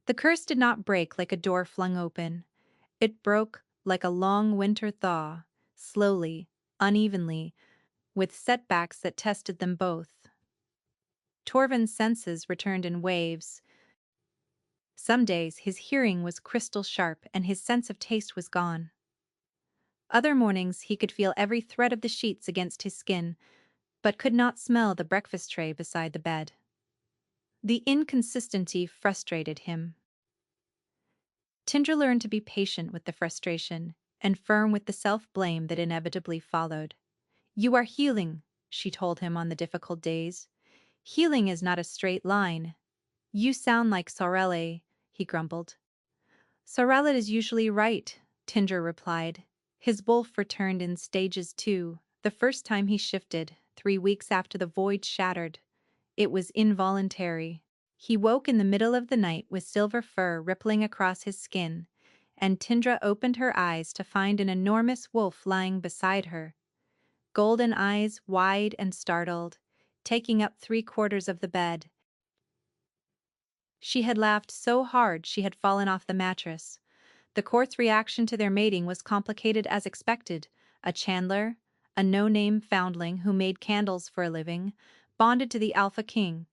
The curse did not break like a door flung open. It broke like a long winter thaw, slowly, unevenly, with setbacks that tested them both. Torvin's senses returned in waves. Some days his hearing was crystal sharp and his sense of taste was gone. Other mornings he could feel every thread of the sheets against his skin, but could not smell the breakfast tray beside the bed. The inconsistency frustrated him. Tindra learned to be patient with the frustration and firm with the self-blame that inevitably followed. "You are healing," she told him on the difficult days. "Healing is not a straight line." "You sound like Sorelle," he grumbled. "Sorelle is usually right," Tindra replied. His wolf returned in stages too, the first time he shifted, 3 weeks after the void shattered. It was involuntary. He woke in the middle of the night with silver fur rippling across his skin, and Tindra opened her eyes to find an enormous wolf lying beside her. Golden eyes wide and startled, taking up 3/4 of the bed. She had laughed so hard she had fallen off the mattress. The court's reaction to their mating was complicated as expected. A chandler, a no-name foundling who made candles for a living, bonded to the Alpha King.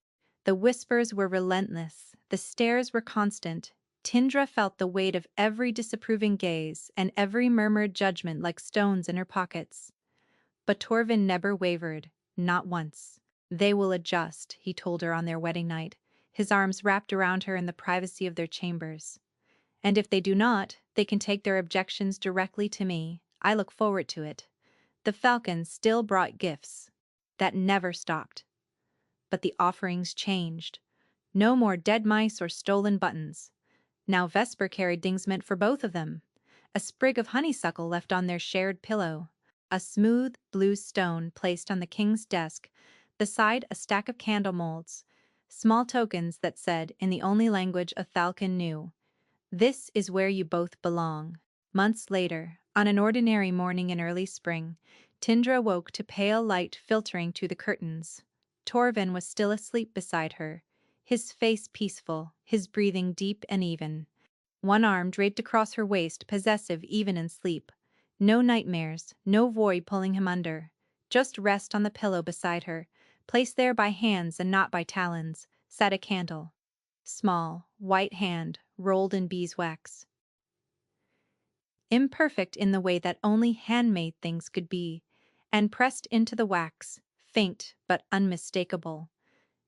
The whispers were relentless, the stares were constant. Tindra felt the weight of every disapproving gaze and every murmured judgment like stones in her pockets. But Torvin never wavered, not once. "They will adjust," he told her on their wedding night, his arms wrapped around her in the privacy of their chambers. "And if they do not, they can take their objections directly to me. I look forward to it." The Falcon still brought gifts. That never stopped. But the offerings changed. No more dead mice or stolen buttons. Now Vesper carried things meant for both of them. A sprig of honeysuckle left on their shared pillow. A smooth, blue stone placed on the king's desk, beside a stack of candle molds. Small tokens that said, in the only language a Falcon knew, "This is where you both belong." Months later, on an ordinary morning in early spring, Tindra woke to pale light filtering through the curtains. Torvin was still asleep beside her, his face peaceful, his breathing deep and even. One arm draped across her waist, possessive even in sleep. No nightmares, no void pulling him under. Just rest on the pillow beside her, placed there by hands and not by talons, sat a candle. Small, white hand, rolled in beeswax. Imperfect in the way that only handmade things could be, and pressed into the wax, faint but unmistakable.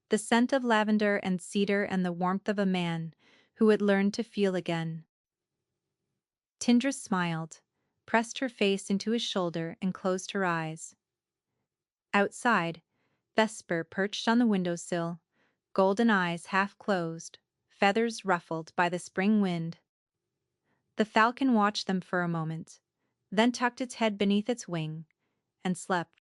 The scent of lavender and cedar and the warmth of a man who had learned to feel again. Tindra smiled, pressed her face into his shoulder and closed her eyes. Outside, Vesper perched on the windowsill, golden eyes half closed, feathers ruffled by the spring wind. The Falcon watched them for a moment, then tucked its head beneath its wing and slept.